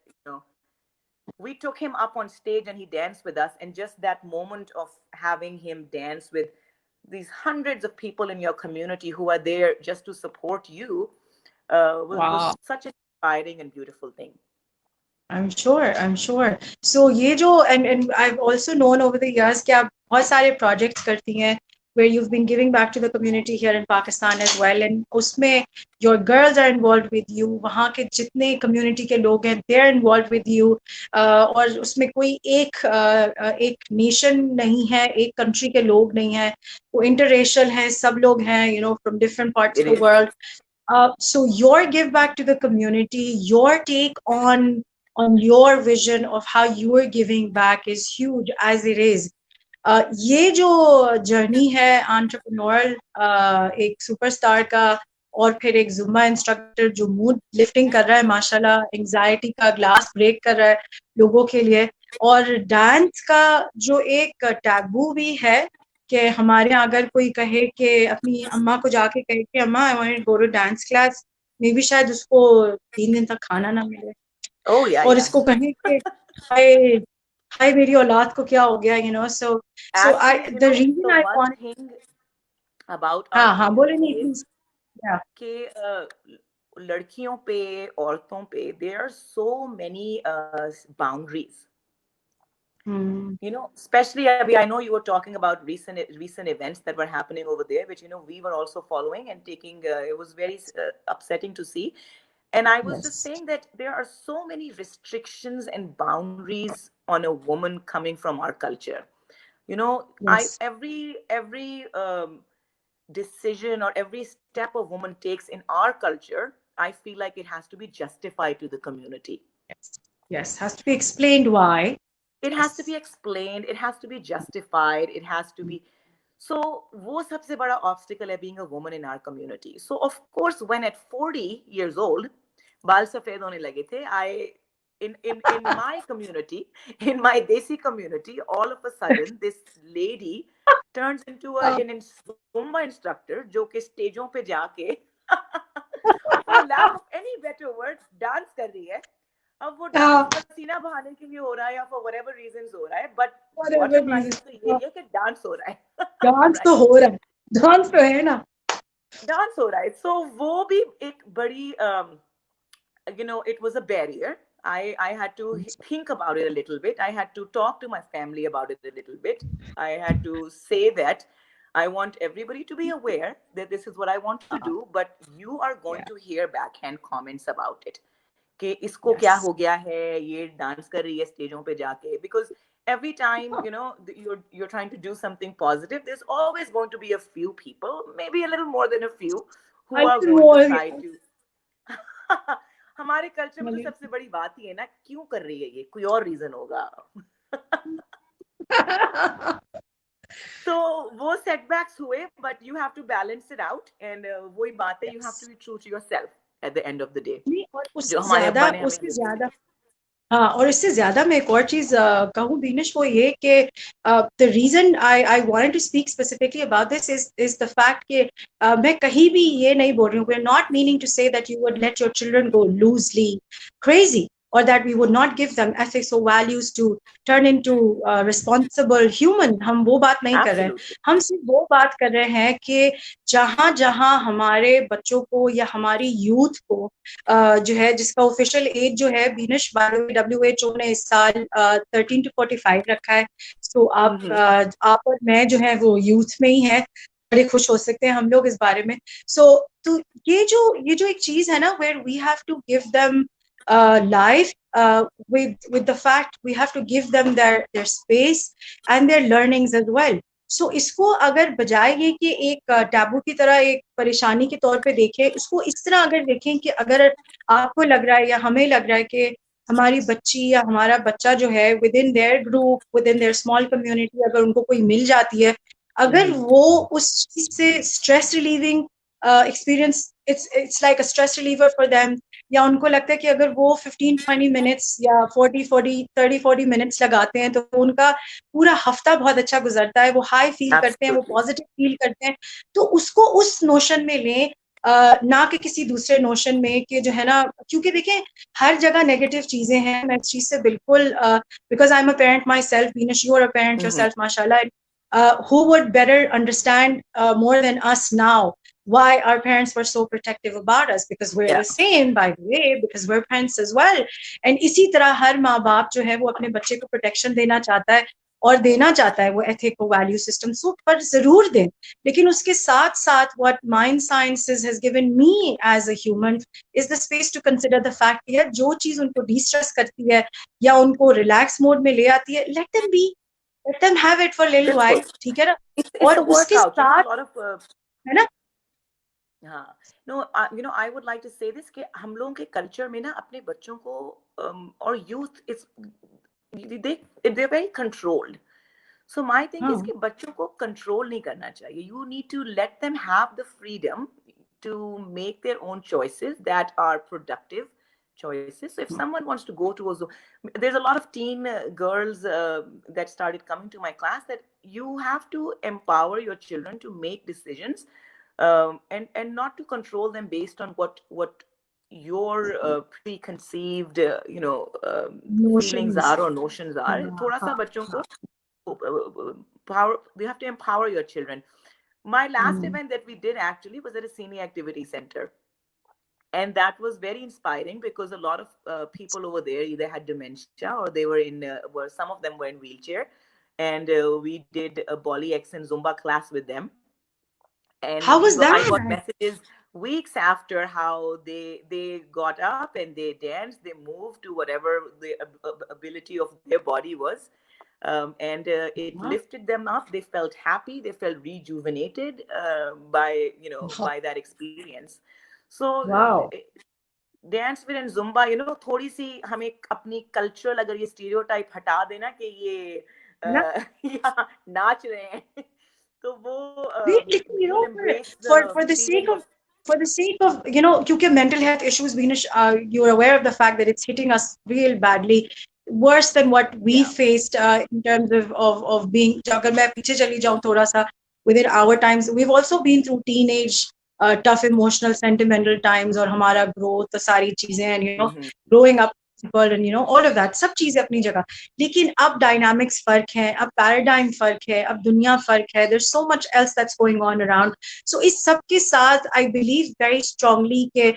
we took him up on stage and he danced with us, and just that moment of having him dance with these hundreds of people in your community who are there just to support you was Wow. such an inspiring and beautiful thing. I'm sure. I'm sure. So ये जो and I've also known over the years कि आप बहुत सारे projects करती हैं where you've been giving back to the community here in Pakistan as well, and उसमें your girls are involved with you, वहाँ के जितने community के लोग हैं they're involved with you, और उसमें कोई एक nation नहीं है, एक country के लोग नहीं हैं, वो interracial हैं, सब लोग हैं, from different parts It of the is. world. So your give back to the community, your take on your vision of how you are giving back is huge as it is. ये जो journey है entrepreneurial एक superstar का और फिर एक Zumba instructor जो mood lifting कर रहा है माशाल्लाह, एंजाइटी का ग्लास ब्रेक कर रहा है लोगों के लिए, और डांस का जो एक टैबू भी है कि हमारे यहाँ अगर कोई कहे कि अपनी अम्मा को जाके कहे कि अम्मा I want to go to dance class, maybe शायद उसको 3 दिन तक खाना ना मिले, Oh yeah, और yeah. इसको कहें कि हाय हाय मेरी औलाद को क्या हो गया, so I Actually, the reason the I one want. thing about our हाँ हाँ बोले community नहीं is please. Yeah. कि लड़कियों पे, औरतों पे, there are so many boundaries. Especially I know you were talking about recent events that were happening over there, which we were also following and taking. It was very upsetting to see, and I was just Yes. saying that there are so many restrictions and boundaries on a woman coming from our culture. I Yes. every decision or every step a woman takes in our culture, I feel like it has to be justified to the community. Yes. Yes. Has to be explained why. It has to Yes. be explained, it has to be justified, it has to be. So वो सबसे बड़ा obstacle है being a woman in our community. So of course when at 40 years old बाल सफेद होने लगे थे, I in my community, in my desi community, all of a sudden this lady turns into an Zumba instructor जो कि स्टेजों पे जाके for lack of any better word dance कर रही है. अब वो डांस पसीना बहाने के लिए हो रहा है या for whatever reasons हो रहा है, but bottom line तो यही है कि डांस हो रहा है. डांस तो हो रहा है, डांस तो है ना, डांस हो रहा है. So वो भी एक बड़ी it was a barrier. I had to think about it a little bit. I had to talk to my family about it a little bit. I had to say that I want everybody to be aware that this is what I want to do, but you are going to hear backhand comments about it. कि इसको क्या हो गया है, ये dance कर रही है स्टेजों पे जाके, because every time you're trying to do something positive, there's always going to be a few people, maybe a little more than a few, who are going to try to हमारे culture में तो सबसे बड़ी बात ही है ना, क्यों कर रही है ये, कोई और रीजन होगा। तो वो सेटबैक्स हुए, but you have to balance it out, and वही बात है, you have to be true to yourself at the end of the day, और जो हमारे अब्बा ने हमें उससे ज्यादा, हाँ, और इससे ज्यादा मैं एक और चीज कहूँ बीनिश, वो ये कि the reason I wanted to speak specifically about this is the fact कि मैं कहीं भी ये नहीं बोल रही हूँ, we are not meaning to say that you would let your children go loosely crazy, or that we would not give them ethics or values to turn into responsible human. हम वो बात नहीं कर रहे हैं, हम सिर्फ वो बात कर रहे हैं कि जहां जहां हमारे बच्चों को या हमारी यूथ को जो है, जिसका ऑफिशियल एज जो है बीनिश WHO ने इस साल 13 to 45 रखा है, तो आप और मैं जो है वो यूथ में ही है, बड़े खुश हो सकते हैं हम लोग इस बारे में। तो ये जो एक चीज है ना, where we have to give them life with the fact we have to give them their space and their learnings as well. So इसको अगर बजाय ये कि एक टैबू की तरह, एक परेशानी के तौर पे देखें, उसको इस तरह अगर देखें कि अगर आपको लग रहा है या हमें लग रहा है कि हमारी बच्ची या हमारा बच्चा जो है within there group, with in their small community, अगर उनको कोई मिल जाती है, अगर वो उस चीज से stress relieving experience, it's like a stress reliever for them, या उनको लगता है कि अगर वो 15-20 मिनट्स या 30-40 मिनट्स लगाते हैं तो उनका पूरा हफ्ता बहुत अच्छा गुजरता है, वो हाई फील करते हैं, वो पॉजिटिव फील करते हैं, तो उसको उस नोशन में लें, ना कि किसी दूसरे नोशन में कि जो है ना, क्योंकि देखें हर जगह नेगेटिव चीजें हैं, मैं इस चीज से बिल्कुल, because I am a parent myself, Beenish you are a parent yourself माशाल्लाह, who would better understand more than us now why our parents were so protective about us, because we're the same, by the way, because we're parents as well. And इसी तरह हर माँ बाप जो है वो अपने बच्चे को प्रोटेक्शन देना चाहता है और देना चाहता है वो एथिक और वैल्यू सिस्टम, सो पर जरूर दें, लेकिन उसके साथ साथ what mind sciences has given me as a human is the space to consider the fact कि जो चीज उनको डिस्ट्रेस करती है या उनको रिलैक्स मोड में ले आती है, let them have it for a little while, ठीक है ना, और उसके साथ है ना। हाँ, no you know I would like to say this कि हम लोगों के कल्चर में ना अपने बच्चों को और youth is they very controlled, so my thing is कि बच्चों को कंट्रोल नहीं करना चाहिए, you need to let them have the freedom to make their own choices that are productive choices. So if someone wants to go towards, there's a lot of teen girls that started coming to my class, that you have to empower your children to make decisions, and not to control them based on what your preconceived feelings are or notions are. Thoda sa bachon ko power, you have to empower your children. My last event that we did actually was at a senior activity center, and that was very inspiring because a lot of people over there either had dementia or they were some of them were in wheelchair, and we did a Bolly X and Zumba class with them. And how was that? I got messages weeks after how they got up and they danced, they moved to whatever the ability of their body was. And it lifted them up. They felt happy. They felt rejuvenated by by that experience. So dance with and Zumba, थोड़ी सी हमें अपनी cultural अगर ये stereotype हटा देना कि ये नाच रहे हैं, तो वो for the sake of क्योंकि mental health issues, Venus, you're aware of the fact that it's hitting us real badly, worse than what we faced in terms of being, अगर मैं पीछे चली जाऊं थोड़ा सा, within our times we've also been through teenage tough emotional sentimental times, और हमारा growth, सारी चीजें, and growing up and all of that, सब चीजें अपनी जगह, लेकिन अब डायनामिक्स फर्क है, अब पैराडाइम फर्क है, अब दुनिया फर्क है, there's so much else that's going on around. So इस सब के साथ I believe very strongly कि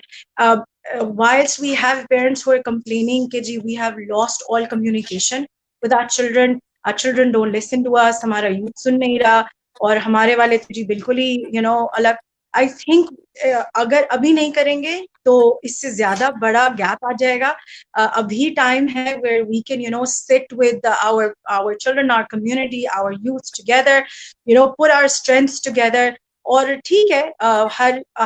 whilst we have parents who are complaining कि जी we have lost all communication with our children don't listen to us, हमारा youth सुन नहीं रहा, और हमारे वाले तो जी बिल्कुल ही अलग, I think अगर अभी नहीं करेंगे तो इससे ज्यादा बड़ा गैप आ जाएगा. अभी टाइम है where we can sit with our children, our community, our youth together, put our strengths together और ठीक है,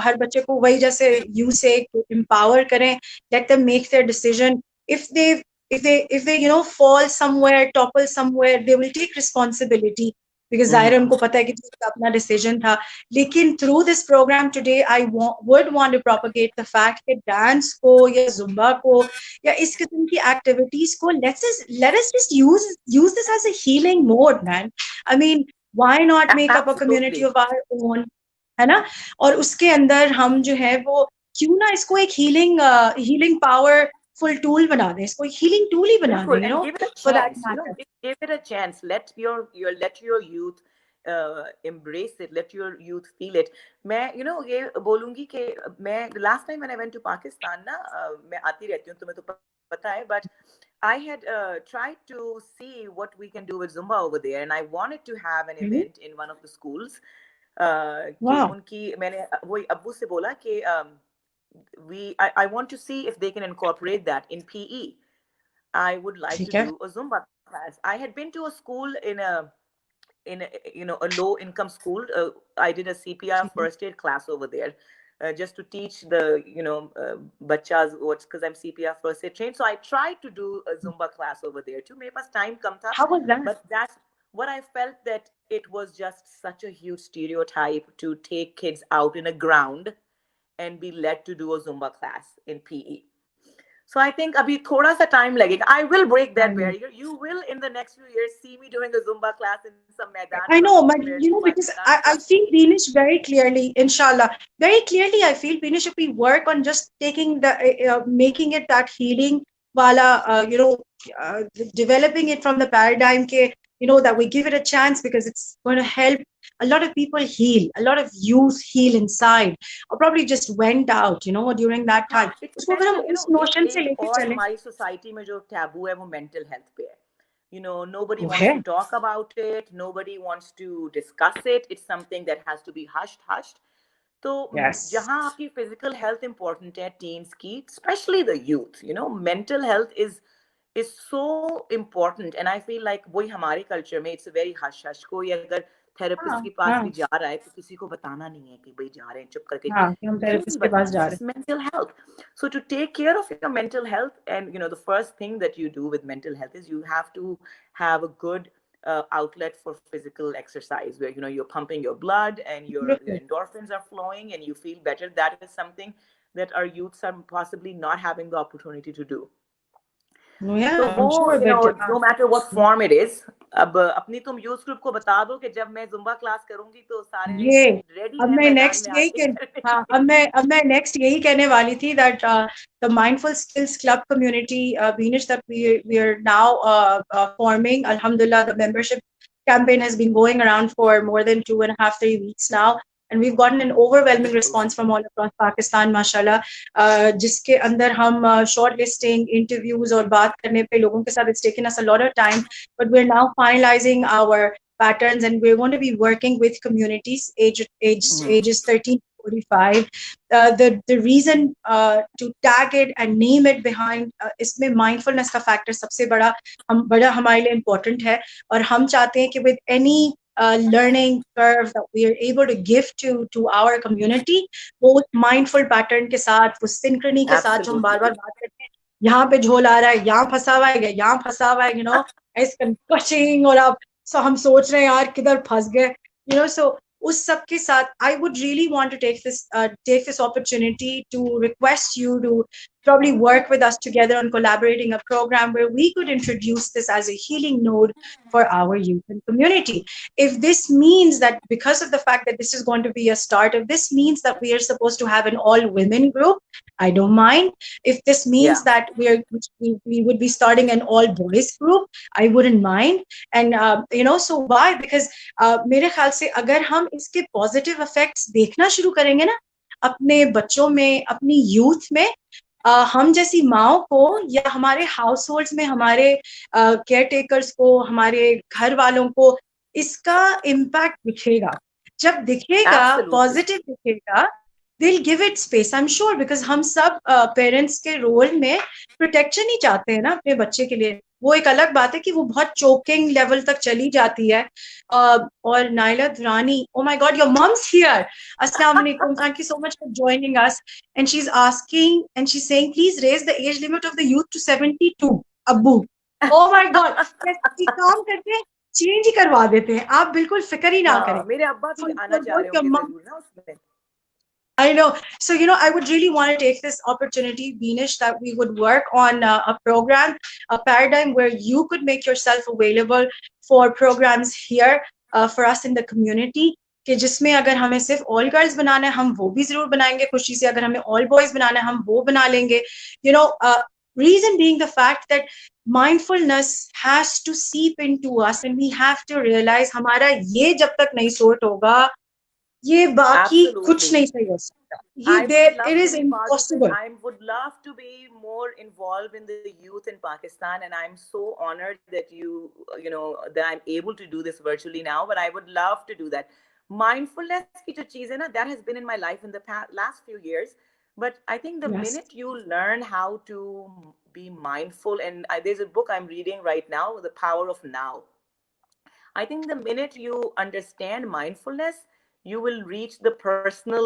हर बच्चे को वही जैसे यू से एम्पावर करें, let them make their decision. If they fall somewhere, topple somewhere, they will take responsibility, because जाहिर है उनको पता है कि अपना डिसीजन था. लेकिन through this programme today I would want to propagate the fact कि डांस को या जुम्बा को या इस किस्म की एक्टिविटीज को let us just use this as a healing mode, man. I mean, why not make up a community of our own, है ना? और उसके अंदर हम जो है वो क्यों ना इसको एक हीलिंग पावरफुल टूल बना दें, इसको हीलिंग टूल ही बना दें, you know, for that matter. Give it a chance. Let your youth embrace it. Let your youth feel it. मैं ये बोलूंगी कि मैं last time when I went to Pakistan ना, मैं आती रहती हूँ, तुम्हें तो पता है, but I had tried to see what we can do with Zumba over there, and I wanted to have an event in one of the schools. कि उनकी मैंने वही अब्बू से बोला कि I want to see if they can incorporate that in PE. I would like to do a Zumba class. I had been to a school in a a low income school. I did a CPR first aid class over there. Just to teach the bachas what's, because I'm CPR first aid trained, so I tried to do a Zumba class over there too. मेरे पास time कम था. How was that? But that's what I felt, that it was just such a huge stereotype to take kids out in a ground and be led to do a Zumba class in PE. So I think abhi thoda sa time lagega. I will break that barrier. You will in the next few years see me doing a Zumba class in some maidan. I know, but because I feel Beenish very clearly, inshallah, very clearly I feel Beenish, if we work on just taking the making it that healing wala, developing it from the paradigm ke, that we give it a chance, because it's going to help a lot of people heal, a lot of youth heal inside, or probably just went out, during that time. उसको अगर हम उस notion से लेके चलें, हमारी society में जो टैबू है वो मेंटल हेल्थ पे है. Nobody wants to talk about it, nobody wants to discuss it. It's something that has to be hushed. तो जहाँ आपकी physical health important है teens की, especially the youth, mental health is so important, and I feel like वही हमारे culture में it's a very hush. कोई अगर थेरेपिस्ट के पास भी जा रहा है तो किसी को बताना नहीं है कि भाई जा रहे हैं, चुप करके हम थेरेपिस्ट के पास जा रहे हैं. Mental health. So to take care of your mental health, and the first thing that you do with mental health is you have to have a good outlet for physical exercise, where you're pumping your blood and your endorphins are flowing and you feel better. That is something that our youths are possibly not having the opportunity to do. No matter what form it is. अब अपनी तुम youth group को बता दो कि जब मैं Zumba class करूंगी तो सारे रेडी हैं. अब मैं नेक्स्ट यही कहने वाली थी, that the Mindful Skills Club community, Beenish, that we are now forming. Alhamdulillah, the membership campaign has been going around for more than 2.5-3 weeks now. And we've gotten an overwhelming response from all across Pakistan, mashallah, जिसके अंदर हम shortlisting, interviews और बात करने पे लोगों के साथ, it's taken us a lot of time, but we're now finalizing our patterns, and we're going to be working with communities ages 13 to 45. The reason to tag it and name it behind इसमें mindfulness का factor सबसे बड़ा हमारे लिए important है, और हम चाहते हैं कि with any learning curve that we are able to give to our community, वो mindful pattern के साथ, वो synchrony के साथ जो हम बार-बार बात करते हैं, यहाँ पे झोल आ रहा है, यहाँ फंसा हुआ है, यहाँ फंसा हुआ है, इस concussion, और अब हम सोच रहे हैं यार किधर फंस गए, so उस सब के साथ I would really want to take this opportunity to request you to probably work with us together on collaborating a program where we could introduce this as a healing node for our youth and community. If this means that, because of the fact that this is going to be a start, if this means that we are supposed to have an all-women group, I don't mind. If this means that we would be starting an all-boys group, I wouldn't mind. And so why? Because मेरे ख्याल से अगर हम इसके positive effects देखना शुरू करेंगे ना अपने बच्चों में, अपनी youth में, हम जैसी माओ को या हमारे हाउस होल्ड्स में हमारे केयर टेकर्स को, हमारे घर वालों को इसका इम्पैक्ट दिखेगा. जब दिखेगा, पॉजिटिव दिखेगा, they'll give it space, I'm sure, because हम सब पेरेंट्स के रोल में प्रोटेक्शन ही चाहते हैं ना अपने बच्चे के लिए. वो एक अलग बात है कि वो बहुत चोकिंग लेवल तक चली जाती है। और Naila Durrani, oh my God, your mum's here, अस्सलाम वालेकुम, thank you so much for joining us, and she is asking and she is saying please raise the age limit of the youth to 72 अब्बू। ओ my God, काम करके change ही करवा देते हैं, आप बिल्कुल फिक्र ही ना करें। मेरे अब्बा भी आना चाह रहे होंगे जरूर ना उसमें। I know. So, I would really want to take this opportunity, Beenish, that we would work on a program, a paradigm where you could make yourself available for programs here for us in the community. कि जिसमें अगर हमें सिर्फ all girls बनाना है हम वो भी जरूर बनाएंगे खुशी से, अगर हमें ऑल बॉयज बनाना है हम वो बना लेंगे. Reason being the fact that mindfulness has to seep into us and we have to realize हमारा ये जब तक नहीं sort होगा ये बाकी कुछ नहीं सही हो सकता. It is impossible. I would love to be more involved in the youth in Pakistan, and I'm so honored that that I'm able to do this virtually now. But I would love to do that. Mindfulness की जो चीज़ है ना, that has been in my life in the last few years. But I think the minute you learn how to be mindful, and there's a book I'm reading right now, The Power of Now. I think the minute you understand mindfulness, you will reach the personal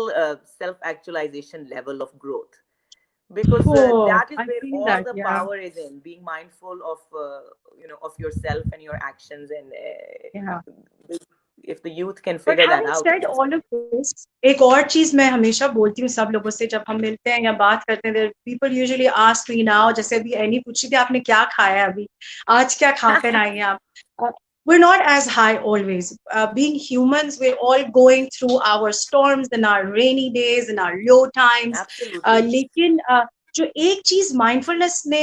self-actualization level of growth, because that is where all the power is in being mindful of of yourself and your actions, and if the youth can figure that out. Said all of this, एक और चीज मैं हमेशा बोलती हूँ सब लोगों से जब हम मिलते हैं या बात करते हैं, people usually ask me now, जैसे अभी एनी पूछी थी आपने क्या खाया अभी, आज क्या खाकर आई हैं आप. We're not as high always. Being humans, we're all going through our storms and our rainy days and our low times. लेकिन जो एक चीज माइंडफुलनेस ने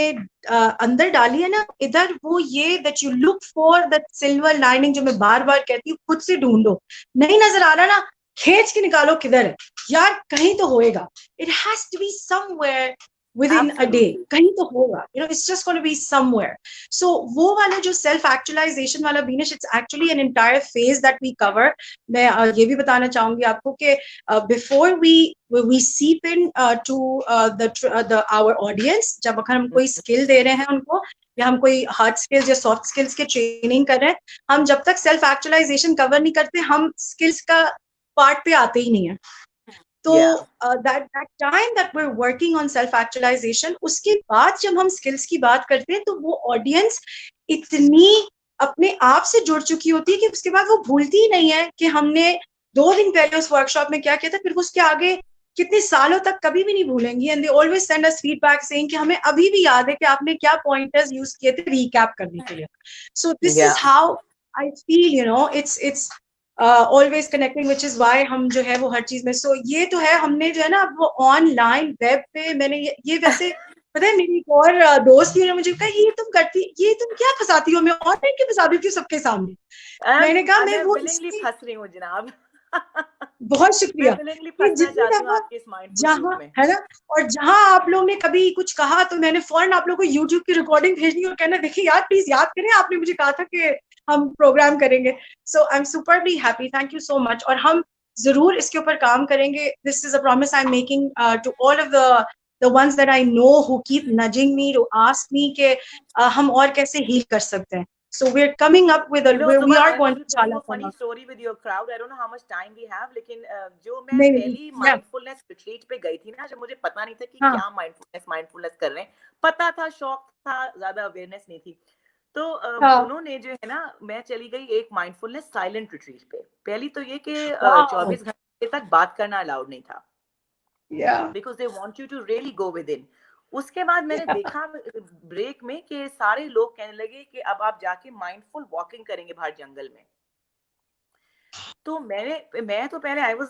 अंदर डाली है ना इधर, वो ये that you look for that silver lining, जो मैं बार बार कहती हूँ, खुद से ढूंढो. नहीं नजर आ रहा ना, खींच के निकालो किधर है यार, कहीं तो होएगा. It has to be somewhere within a day, कहीं तो होगा, it's just going to be somewhere. So वो वाला जो self actualization वाला Beenish, it's actually an entire phase that we cover. मैं ये भी बताना चाहूंगी आपको कि before we seep in to our audience, जब अगर हम कोई skill दे रहे हैं उनको, या हम कोई हार्ड स्किल्स या सॉफ्ट स्किल्स के ट्रेनिंग कर रहे हैं, हम जब तक सेल्फ एक्चुअलाइजेशन कवर नहीं करते हम स्किल्स का पार्ट पे आते ही नहीं है. तो that time that we're working on self actualization, उसके बाद जब हम स्किल्स की बात करते हैं तो वो ऑडियंस इतनी अपने आप से जुड़ चुकी होती है कि उसके बाद वो भूलती ही नहीं है कि हमने 2 दिन पहले उस वर्कशॉप में क्या किया था, फिर उसके आगे कितने सालों तक कभी भी नहीं भूलेंगी. And they always send us feedback saying कि हमें अभी भी याद है कि आपने क्या पॉइंटर्स यूज किए थे रीकैप करने के लिए. So this is how I feel, it's always connecting, which is why हम जो है वो हर चीज में. सो ये तो है, हमने जो है ना वो ऑनलाइन वेब पे मैंने ये वैसे पता है, मेरी एक और दोस्त थी, मुझे कहा ये तुम करती, ये तुम क्या फंसाती हो, मैं ऑनलाइन क्यों फंसा देती हूँ सबके सामने. मैंने कहा मैं वो फंस रही हूँ जनाब. बहुत शुक्रिया. जहाँ है ना, और जहाँ आप लोग ने कभी कुछ कहा तो मैंने फौरन आप लोग को यूट्यूब की रिकॉर्डिंग भेजनी और कहना देखिए यार प्लीज याद करें, आपने मुझे कहा था कि हम प्रोग्राम करेंगे. So I am superly happy, thank you so much. और हम जरूर इसके ऊपर काम करेंगे. This is a promise I am making to all of the ones that I know who keep nudging me to ask me कि हम और कैसे हील कर सकते हैं. So we're coming up with we are going to tell a funny story with your crowd. I don't know how much time we have, लेकिन जो मैं पहली mindfulness retreat पे गई थी ना, जब मुझे पता नहीं था कि क्या mindfulness कर रहे हैं, पता था, शौक था, ज्यादा awareness नहीं थी. तो उन्होंने जो है ना, मैं चली गई एक mindfulness silent retreat पे. पहली तो ये कि 24 घंटे तक बात करना अलाउड नहीं था, because they want you to really go within. उसके बाद मैंने देखा ब्रेक में कि सारे लोग कहने लगे कि अब आप जाके माइंडफुल वॉकिंग करेंगे बाहर जंगल में. तो मैं तो पहले आई वाज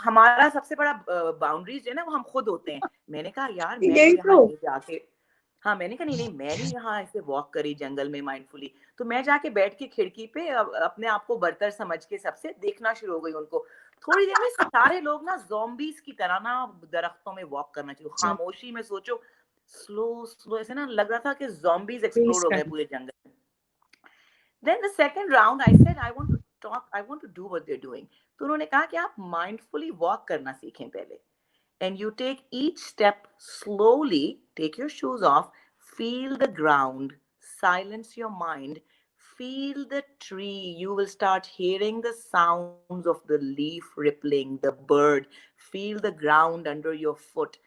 हमारा सबसे बड़ा बाउंड्रीज जो है ना वो हम खुद होते हैं. मैंने कहा यार मैं यहाँ जाके मैंने कहा नहीं मैं नहीं यहाँ ऐसे वॉक करी जंगल में माइंडफुली. तो मैं जाके बैठ के खिड़की पे अपने आप को बर्तर समझ के सबसे देखना शुरू हो गई उनको. थोड़ी देर में सारे लोग ना ज़ॉम्बीज की तरह ना दरख्तों में वॉक करना चाहिए, खामोशी में. सोचो स्लो ऐसे ना लग रहा था कि ज़ॉम्बीज एक्सप्लोड हो गए पूरे जंगल में. Then the second round I said I want to do what they're doing. तो उन्होंने कहा कि आप माइंडफुली वॉक करना सीखें पहले. And you take each step slowly, take your shoes off, feel the ground, silence your mind, feel the tree. You will start hearing the sounds of the leaf rippling, the bird. Feel the ground under your foot.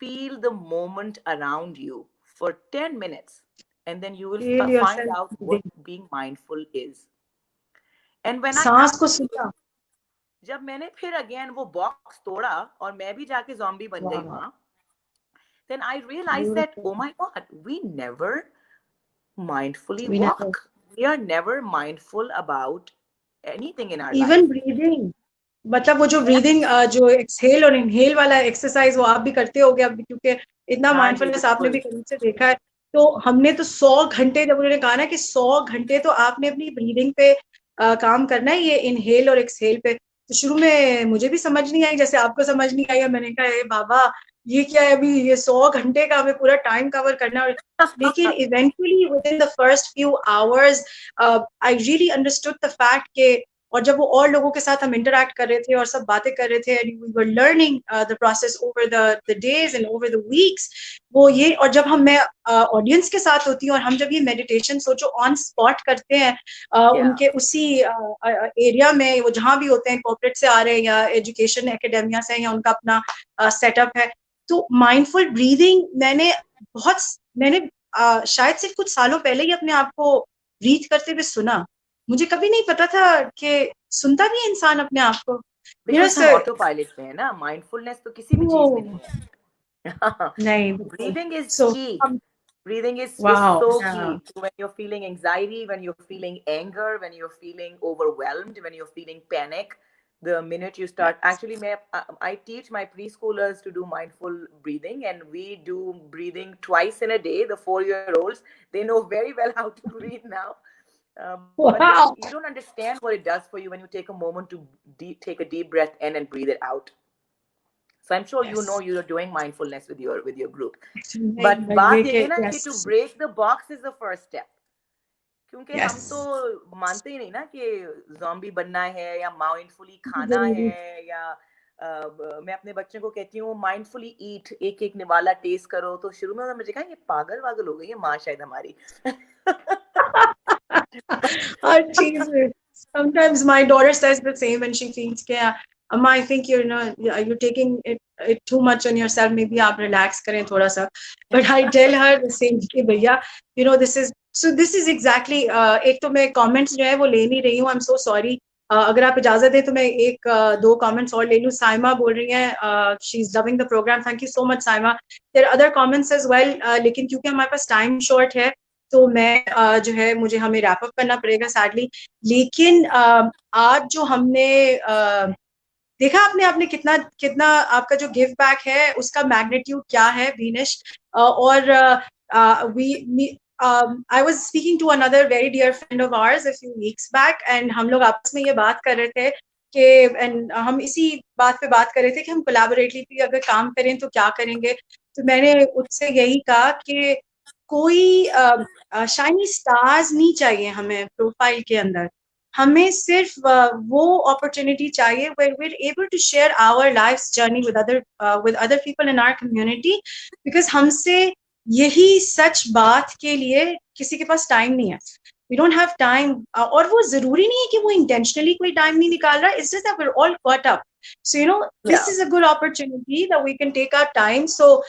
Feel the moment around you for 10 minutes. And then you will feel find yourself out what breathing. being mindful is. And when I सांस को actually, सुना. जब मैंने फिर again वो box तोड़ा और मैं भी जाके zombie बन गई Wow, वहां, then I realized that, beautiful. oh my God, we never mindfully We never. walk. We are never mindful about anything in our Even life. breathing. मतलब वो जो ब्रीदिंग, Yes. जो एक्सहेल और इनहेल वाला exercise, वो आप भी करते होगे अब, क्योंकि इतना हाँ जी, माइंडफुलनेस आपने भी बिल्कुल. करीब से देखा है. तो हमने तो 100 घंटे, जब उन्होंने कहा ना कि 100 घंटे तो आपने अपनी ब्रीदिंग पे काम करना है, ये इनहेल और एक्सहेल पे. तो शुरू में मुझे भी समझ नहीं आई, जैसे आपको समझ नहीं आई, और मैंने कहा ए बाबा ये क्या है, अभी ये 100 घंटे का हमें पूरा टाइम कवर करना है. लेकिन eventually with in the first few hours I really understood the fact के, और जब वो और लोगों के साथ हम इंटरैक्ट कर रहे थे और सब बातें कर रहे थे, and we were learning the process over the days and over the weeks, वो ये. और जब मैं ऑडियंस के साथ होती हूँ और हम जब ये मेडिटेशन सोचो ऑन स्पॉट करते हैं, Yeah. उनके उसी एरिया में, वो जहाँ भी होते हैं, कॉर्पोरेट से आ रहे हैं या एजुकेशन एकेडेमिया से, या उनका अपना सेटअप है, तो माइंडफुल ब्रीदिंग मैंने शायद सिर्फ कुछ सालों पहले ही अपने आप को ब्रीथ करते हुए सुना. मुझे कभी नहीं पता था कि सुनता भी है इंसान अपने आप को. बिकॉज हम ऑटो पायलट में है ना, माइंडफुलनेस तो किसी भी चीज में नहीं है. नहीं. Breathing is so key. Breathing is wow. so key. When you're feeling anxiety, when you're feeling anger, when you're feeling overwhelmed, when you're feeling panic, the minute you start, actually, I teach my preschoolers to do mindful breathing, and we do breathing twice in a day. The 4-year-olds, they know very well how to breathe now. But you don't understand what it does for you when you take a moment to take a deep breath in and breathe it out. So I'm sure you know you're doing mindfulness with your group. But बात ये है ना कि to break the box is the first step. क्योंकि हम तो मानते ही नहीं ना कि zombie बनना है या mindfully खाना है, या मैं अपने बच्चों को कहती हूँ mindfully eat, एक एक निवाला टेस्ट करो. तो शुरू में मुझे कहा ये पागल वागल हो गई है माँ शायद हमारी. हर चीज में. Sometimes my daughter says the same when she feels कि Amma, I think you're taking it too much on yourself. Maybe आप relax करें थोड़ा सा. But I tell her the same कि भैया, this is exactly. एक तो मैं comments जो है वो ले नहीं रही हूँ. I'm so sorry. अगर आप इजाजत दें तो मैं एक दो comments और ले लूँ. साइमा बोल रही है, she's loving the program. Thank you so much, Saima. There are other comments as well. लेकिन क्योंकि हमारे पास time short है, तो मैं जो है मुझे हमें रैप अप करना पड़ेगा सैडली. लेकिन आज जो हमने देखा, आपने कितना कितना आपका जो गिव बैक है उसका मैग्नीट्यूड क्या है, वीनेश. और I was speaking to another very dear friend of ours a few weeks back, and हम लोग आपस में ये बात कर रहे थे कि हम इसी बात पे बात कर रहे थे कि हम कोलैबोरेटिवली अगर काम करें तो क्या करेंगे. तो मैंने उससे यही कहा कि कोई शाइनी स्टार्स नहीं चाहिए हमें प्रोफाइल के अंदर. हमें सिर्फ वो अपॉर्चुनिटी चाहिए where we're able to share our life's journey with other people in our community, because हमसे यही सच बात के लिए किसी के पास टाइम नहीं है. We don't have time, और वो जरूरी नहीं है कि वो intentionally कोई टाइम नहीं निकाल रहा. It's just that we're all caught up. So this is a good opportunity that we can take our time. So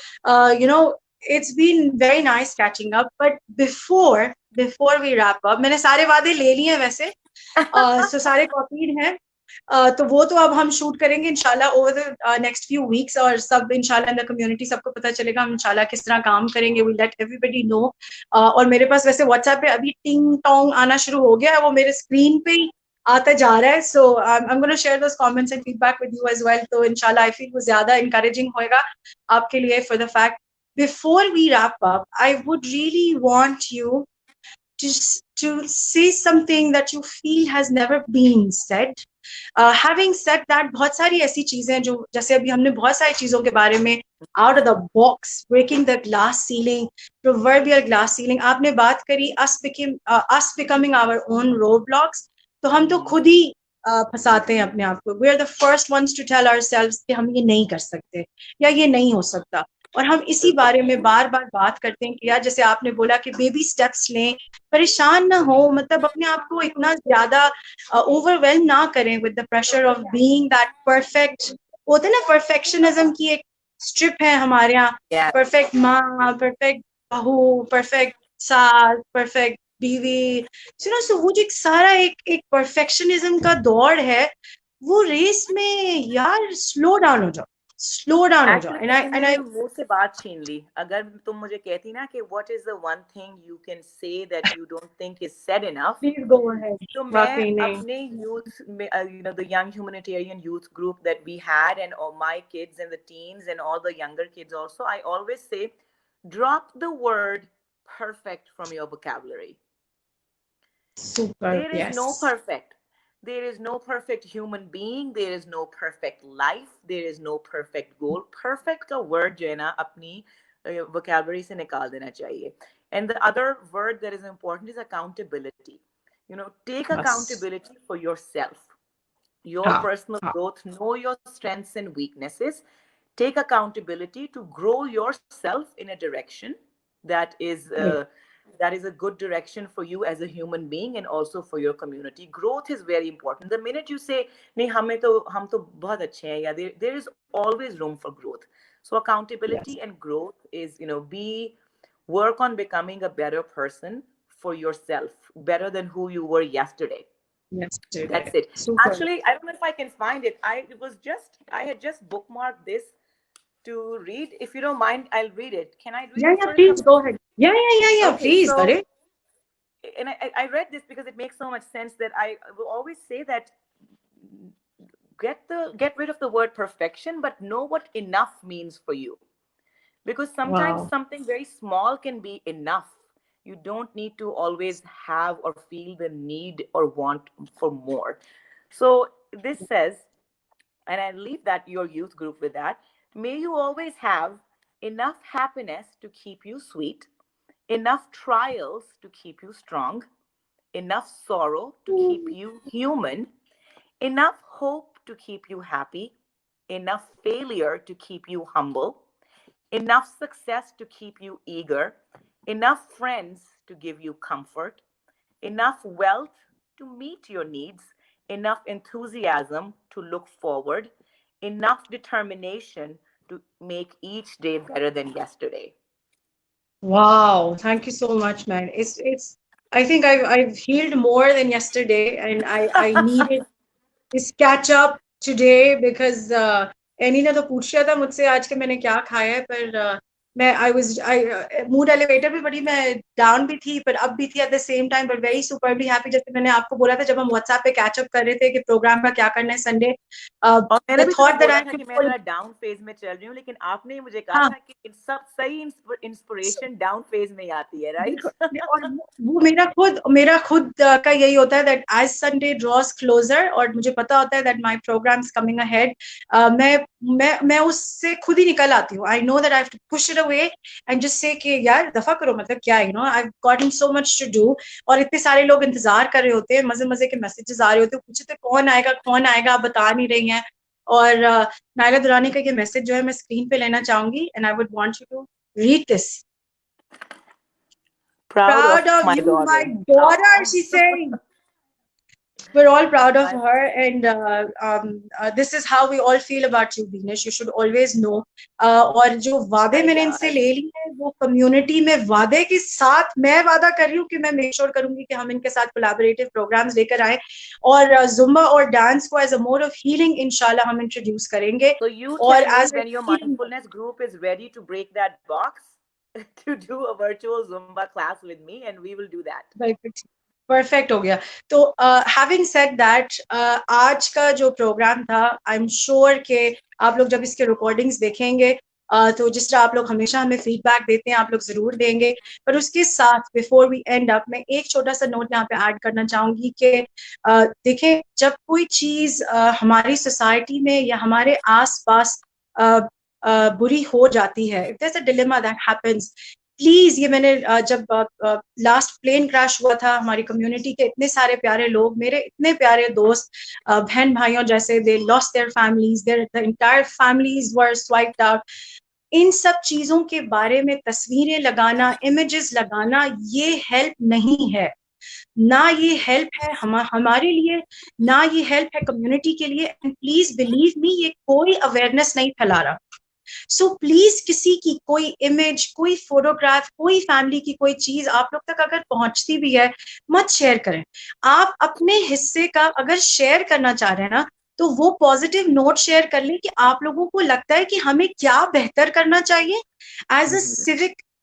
it's been very nice catching up. But before we wrap up, मैंने सारे वादे ले लिए हैं वैसे. So सारे copied हैं. तो वो तो अब हम शूट करेंगे इंशाल्लाह over the next few weeks, और सब इंशाल्लाह इन द कम्युनिटी सबको पता चलेगा हम इंशाल्लाह किस तरह काम करेंगे. We let everybody know. और मेरे पास वैसे व्हाट्सएप पे अभी टिंग टोंग आना शुरू हो गया है, वो मेरे स्क्रीन पे ही आता जा रहा है. So I am gonna share those comments and feedback with you as well. तो इंशाल्लाह आई फील वो ज्यादा इंकरेजिंग होएगा आपके लिए. For the fact, before we wrap up, I would really want you to say something that you feel has never been said. Having said that, बहुत सारी ऐसी चीजें जो, जैसे अभी हमने बहुत सारी चीजों के बारे में out of the box, breaking the glass ceiling, proverbial glass ceiling, आपने बात करी us becoming our own roadblocks. तो हम तो खुद ही फंसाते हैं अपने आप को. We are the first ones to tell ourselves कि हम ये नहीं कर सकते या ये नहीं हो सकता. और हम इसी बारे में बार बार बात करते हैं कि यार जैसे आपने बोला कि बेबी स्टेप्स लें, परेशान ना हो, मतलब अपने आप को इतना ज्यादा ओवरवेलम ना करें with the pressure of being that perfect. होते ना परफेक्शनिज्म की एक स्ट्रिप है हमारे यहाँ, परफेक्ट माँ, परफेक्ट बहू, परफेक्ट सास, परफेक्ट बीवी, सुनो। सो वो जो एक सारा एक परफेक्शनिज्म का दौड़ है, वो रेस में यार स्लो डाउन हो जाओ, स्लो डाउन हो जाओ। एंड आई मुंह से बात छीन ली। अगर तुम मुझे कहती ना कि what is the one thing you can say that you don't think is said enough, please go ahead. तो मैं अपने यूथ में, you know, the young humanitarian youth group that we had, and all my kids and the teens and all the younger kids also, I always say, drop the word perfect from your vocabulary. Super. There is Yes. no perfect. There is no perfect human being. There is no perfect life. There is no perfect goal. Perfect का word जो है ना अपनी vocabulary से निकाल देना चाहिए. And the other word that is important is accountability. You know, take accountability for yourself, your personal growth, know your strengths and weaknesses. Take accountability to grow yourself in a direction that is a good direction for you as a human being and also for your community. Growth is very important. The minute you say nahi hum to bahut achhe hain, ya there is always room for growth. So accountability and growth is, you know, work on becoming a better person for yourself, better than who you were yesterday. That's it. Super. Actually, I don't know if I can find it. I had just bookmarked this to read. If you don't mind, I'll read it. Can I read it? Yeah, please go ahead. Yeah, okay, please. So, and I read this because it makes so much sense that I will always say that get rid of the word perfection, but know what enough means for you. Because sometimes something very small can be enough. You don't need to always have or feel the need or want for more. So this says, and I leave that your youth group with that, may you always have enough happiness to keep you sweet, enough trials to keep you strong, enough sorrow to keep you human, enough hope to keep you happy, enough failure to keep you humble, enough success to keep you eager, enough friends to give you comfort, enough wealth to meet your needs, enough enthusiasm to look forward, enough determination to make each day better than yesterday. Wow, thank you so much, man. It's I think I've healed more than yesterday, and I needed this catch up today because any ने तो पूछ लिया था मुझसे आज के मैंने क्या खाया है, पर मैं आई मूड एलिवेटर भी बड़ी, मैं डाउन भी थी पर अप भी थी at the same time, but very superbly happy. जैसे मैंने आपको बोला था जब हम व्हाट्सएप पे कैच अप कर रहे थे कि प्रोग्राम का क्या करना है संडे, मैंने भी थॉट दैट आई कि मैं थोड़ा डाउन फेज में चल रही हूं, लेकिन आपने मुझे कहा था कि सब सही इंस्पिरेशन डाउन फेज में आती है, राइट? और वो मेरा खुद का यही होता है that as Sunday draws closer और मुझे पता होता है that my programmes coming ahead, मैं उससे खुद ही निकल आती हूँ। I know that I have to push it away and just say कि यार दफा करो, मतलब क्या, you know I have gotten so much to do, और इतने सारे लोग इंतजार कर रहे होते हैं, मजे मजे के मैसेजेस आ रहे होते हैं, पूछते कौन आएगा, आप बता नहीं रही हैं। और नायला दुरानी का ये मैसेज जो है मैं स्क्रीन पे लेना चाहूंगी, and I would want you to read this. Proud of you, my daughter, she's saying. We're all proud of her, and this is how we all feel about you, Vinesh. You should always know. और जो वादे मैंने इनसे ले लिए हैं वो community में वादे के साथ मैं वादा कर रही हूँ कि मैं मेक श्योर करूंगी कि हम इनके साथ कोलैबोरेटिव प्रोग्राम्स लेकर आए, और जुम्बा और डांस को as a mode of healing इंशाल्लाह हम इंट्रोड्यूस करेंगे। So you tell me when your mindfulness group is ready to break that box to do a virtual Zumba class with me, and we will do that. Perfect हो गया। तो having said that, आज का जो programme था, I am sure कि आप लोग जब इसके रिकॉर्डिंग्स देखेंगे तो जिस तरह आप लोग हमेशा हमें फीडबैक देते हैं आप लोग जरूर देंगे, पर उसके साथ बिफोर वी एंड अप मैं एक छोटा सा नोट यहाँ पे ऐड करना चाहूंगी कि देखें, जब कोई चीज हमारी सोसाइटी में या हमारे आसपास बुरी हो जाती है, if there is a dilemma that happens, please, ये मैंने जब लास्ट प्लेन क्रैश हुआ था, हमारी कम्युनिटी के इतने सारे प्यारे लोग, मेरे इतने प्यारे दोस्त, बहन भाइयों जैसे, they lost their families, there the entire families were swiped out. इन सब चीजों के बारे में तस्वीरें लगाना, इमेजेस लगाना, ये हेल्प नहीं है। ना ये हेल्प है हमारे लिए, ना ये हेल्प है कम्युनिटी के लिए। एंड प्लीज बिलीव मी, ये कोई अवेयरनेस नहीं फैला रहा। सो प्लीज किसी की कोई इमेज, कोई फोटोग्राफ, कोई फैमिली की कोई चीज आप लोग तक अगर पहुंचती भी है, मत शेयर करें। आप अपने हिस्से का अगर शेयर करना चाह रहे हैं ना, तो वो पॉजिटिव नोट शेयर कर ले कि आप लोगों को लगता है कि हमें क्या बेहतर करना चाहिए as a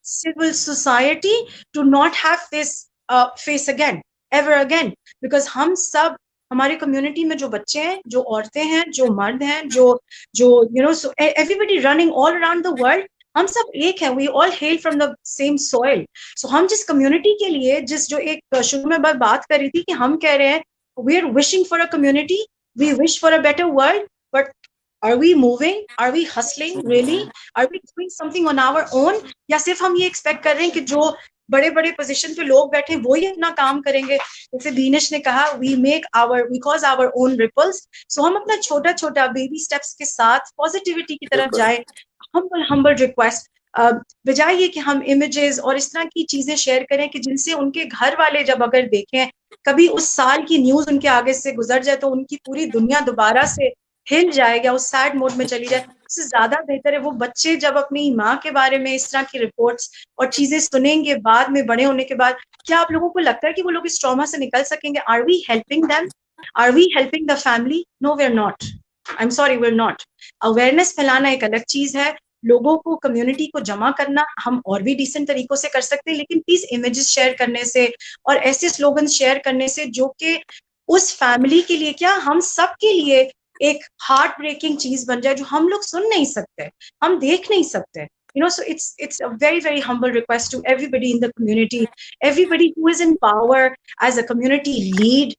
civil society to not have this face again, ever again. Because हम सब, हमारी कम्युनिटी में जो बच्चे हैं, जो औरतें हैं, जो मर्द हैं, जो जो you know, so everybody running all around the world, हम सब एक हैं, we all hail from the same soil. So हम जिस कम्युनिटी के लिए, जिस जो एक शुरू में बात करी थी कि हम कह रहे हैं we are wishing for a community, we wish for a better world, but are we moving, are we hustling really, are we doing something on our own, या सिर्फ हम ये एक्सपेक्ट कर रहे हैं कि जो बड़े बड़े पोजीशन पे लोग बैठे वो ही अपना काम करेंगे। जैसे दीनेश ने कहा, we make our, we cause our own ripples. So हम अपना छोटा छोटा बेबी स्टेप्स के साथ पॉजिटिविटी की तरफ जाए। हम्बल हम्बल रिक्वेस्ट, बजाय ये कि हम इमेजेस और इस तरह की चीजें शेयर करें कि जिनसे उनके घर वाले जब अगर देखें, कभी उस साल की न्यूज उनके आगे से गुजर जाए तो उनकी पूरी दुनिया दोबारा से हिल जाए या उस सैड मोड में चली जाए। इससे ज्यादा बेहतर है वो बच्चे जब अपनी माँ के बारे में इस तरह की रिपोर्ट्स और चीजें सुनेंगे बाद में, बड़े होने के बाद, क्या आप लोगों को लगता है कि वो लोग इस ट्रॉमा से निकल सकेंगे? Are we helping them? Are we helping the family? No, we are not. I am sorry, we are not. Awareness फैलाना एक अलग चीज है, लोगों को, कम्युनिटी को जमा करना हम और भी डिसेंट तरीकों से कर सकते हैं, लेकिन प्लीज इमेजेस शेयर करने से और ऐसे स्लोगन शेयर करने से जो कि उस फैमिली के लिए, क्या हम सब के लिए एक हार्ट ब्रेकिंग चीज बन जाए, जो हम लोग सुन नहीं सकते, हम देख नहीं सकते। You know, so it's a very humble request to everybody in the community, everybody who is in power as a community lead,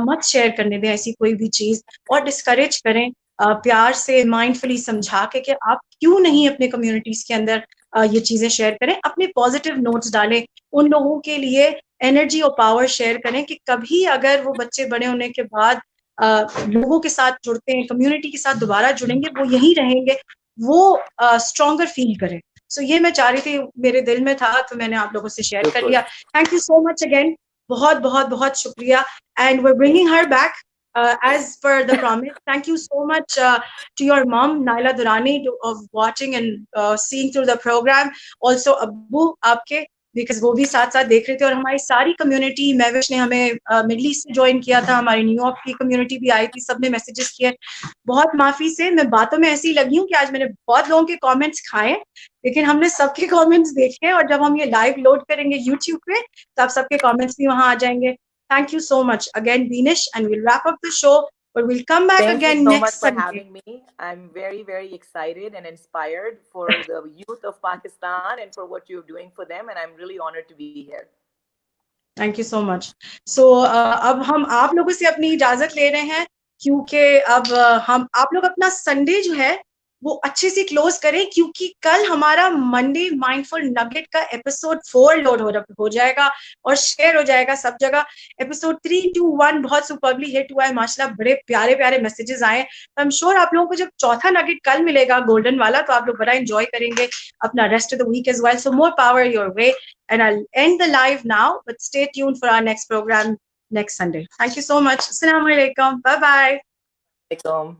मत शेयर करने दें ऐसी कोई भी चीज, और डिस्करेज करें प्यार से, माइंडफुली समझा के कि आप क्यों नहीं अपने कम्युनिटीज के अंदर ये चीजें शेयर करें, अपने पॉजिटिव नोट्स डालें, उन लोगों के लिए एनर्जी और पावर शेयर करें कि कभी अगर वो बच्चे बड़े होने के बाद लोगों के साथ जुड़ते हैं, कम्युनिटी के साथ दोबारा जुड़ेंगे, वो यहीं रहेंगे, वो स्ट्रॉन्गर फील करें। सो ये मैं चाह रही थी, मेरे दिल में था, तो मैंने आप लोगों से शेयर कर लिया। Thank you so much again, बहुत बहुत बहुत शुक्रिया। And we are bringing her back as per the promise. Thank you so much to your mom, Naila Durrani, of watching and seeing through the program. Also, Abbu, आपके, because वो भी साथ साथ देख रहे थे, और हमारी सारी कम्युनिटी, मैविश ने हमें मिडल ईस्ट से ज्वाइन किया था, हमारी न्यूयॉर्क की कम्युनिटी भी आई थी, सबने मैसेजेस किए। बहुत माफी से मैं बातों में ऐसी लगी हूँ कि आज मैंने बहुत लोगों के कमेंट्स खाए, लेकिन हमने सबके कमेंट्स देखे, और जब हम ये लाइव लोड करेंगे यूट्यूब पे, तब सबके कमेंट्स भी वहां आ जाएंगे। Thank you so much again, Beenish, and we'll wrap up the show, but we'll come back again next Sunday. Thank you so much for having me. I'm very, very excited and inspired for the youth of Pakistan and for what you're doing for them, and I'm really honored to be here. Thank you so much. So, अब हम आप लोगों से अपनी इजाजत ले रहे हैं, क्योंकि अब हम आप लोग अपना संडे जो है वो अच्छे से क्लोज करें, क्योंकि कल हमारा मंडे माइंडफुल नगेट का एपिसोड 4 लोड हो जाएगा और शेयर हो जाएगा सब जगह। एपिसोड 3, 2, 1 बहुत सुपरबली हिट हुआ है माशाल्लाह, बड़े प्यारे प्यारे मैसेजेस आए। आई एम श्योर आप लोगों को जब चौथा नगेट कल मिलेगा गोल्डन वाला, तो आप लोग बड़ा एंजॉय करेंगे अपना rest of the week as well. So more power your way, and I'll end the live now, but stay tuned for our next program next Sunday. Thank you so much. Assalamu alaikum. Bye bye. Alaikum.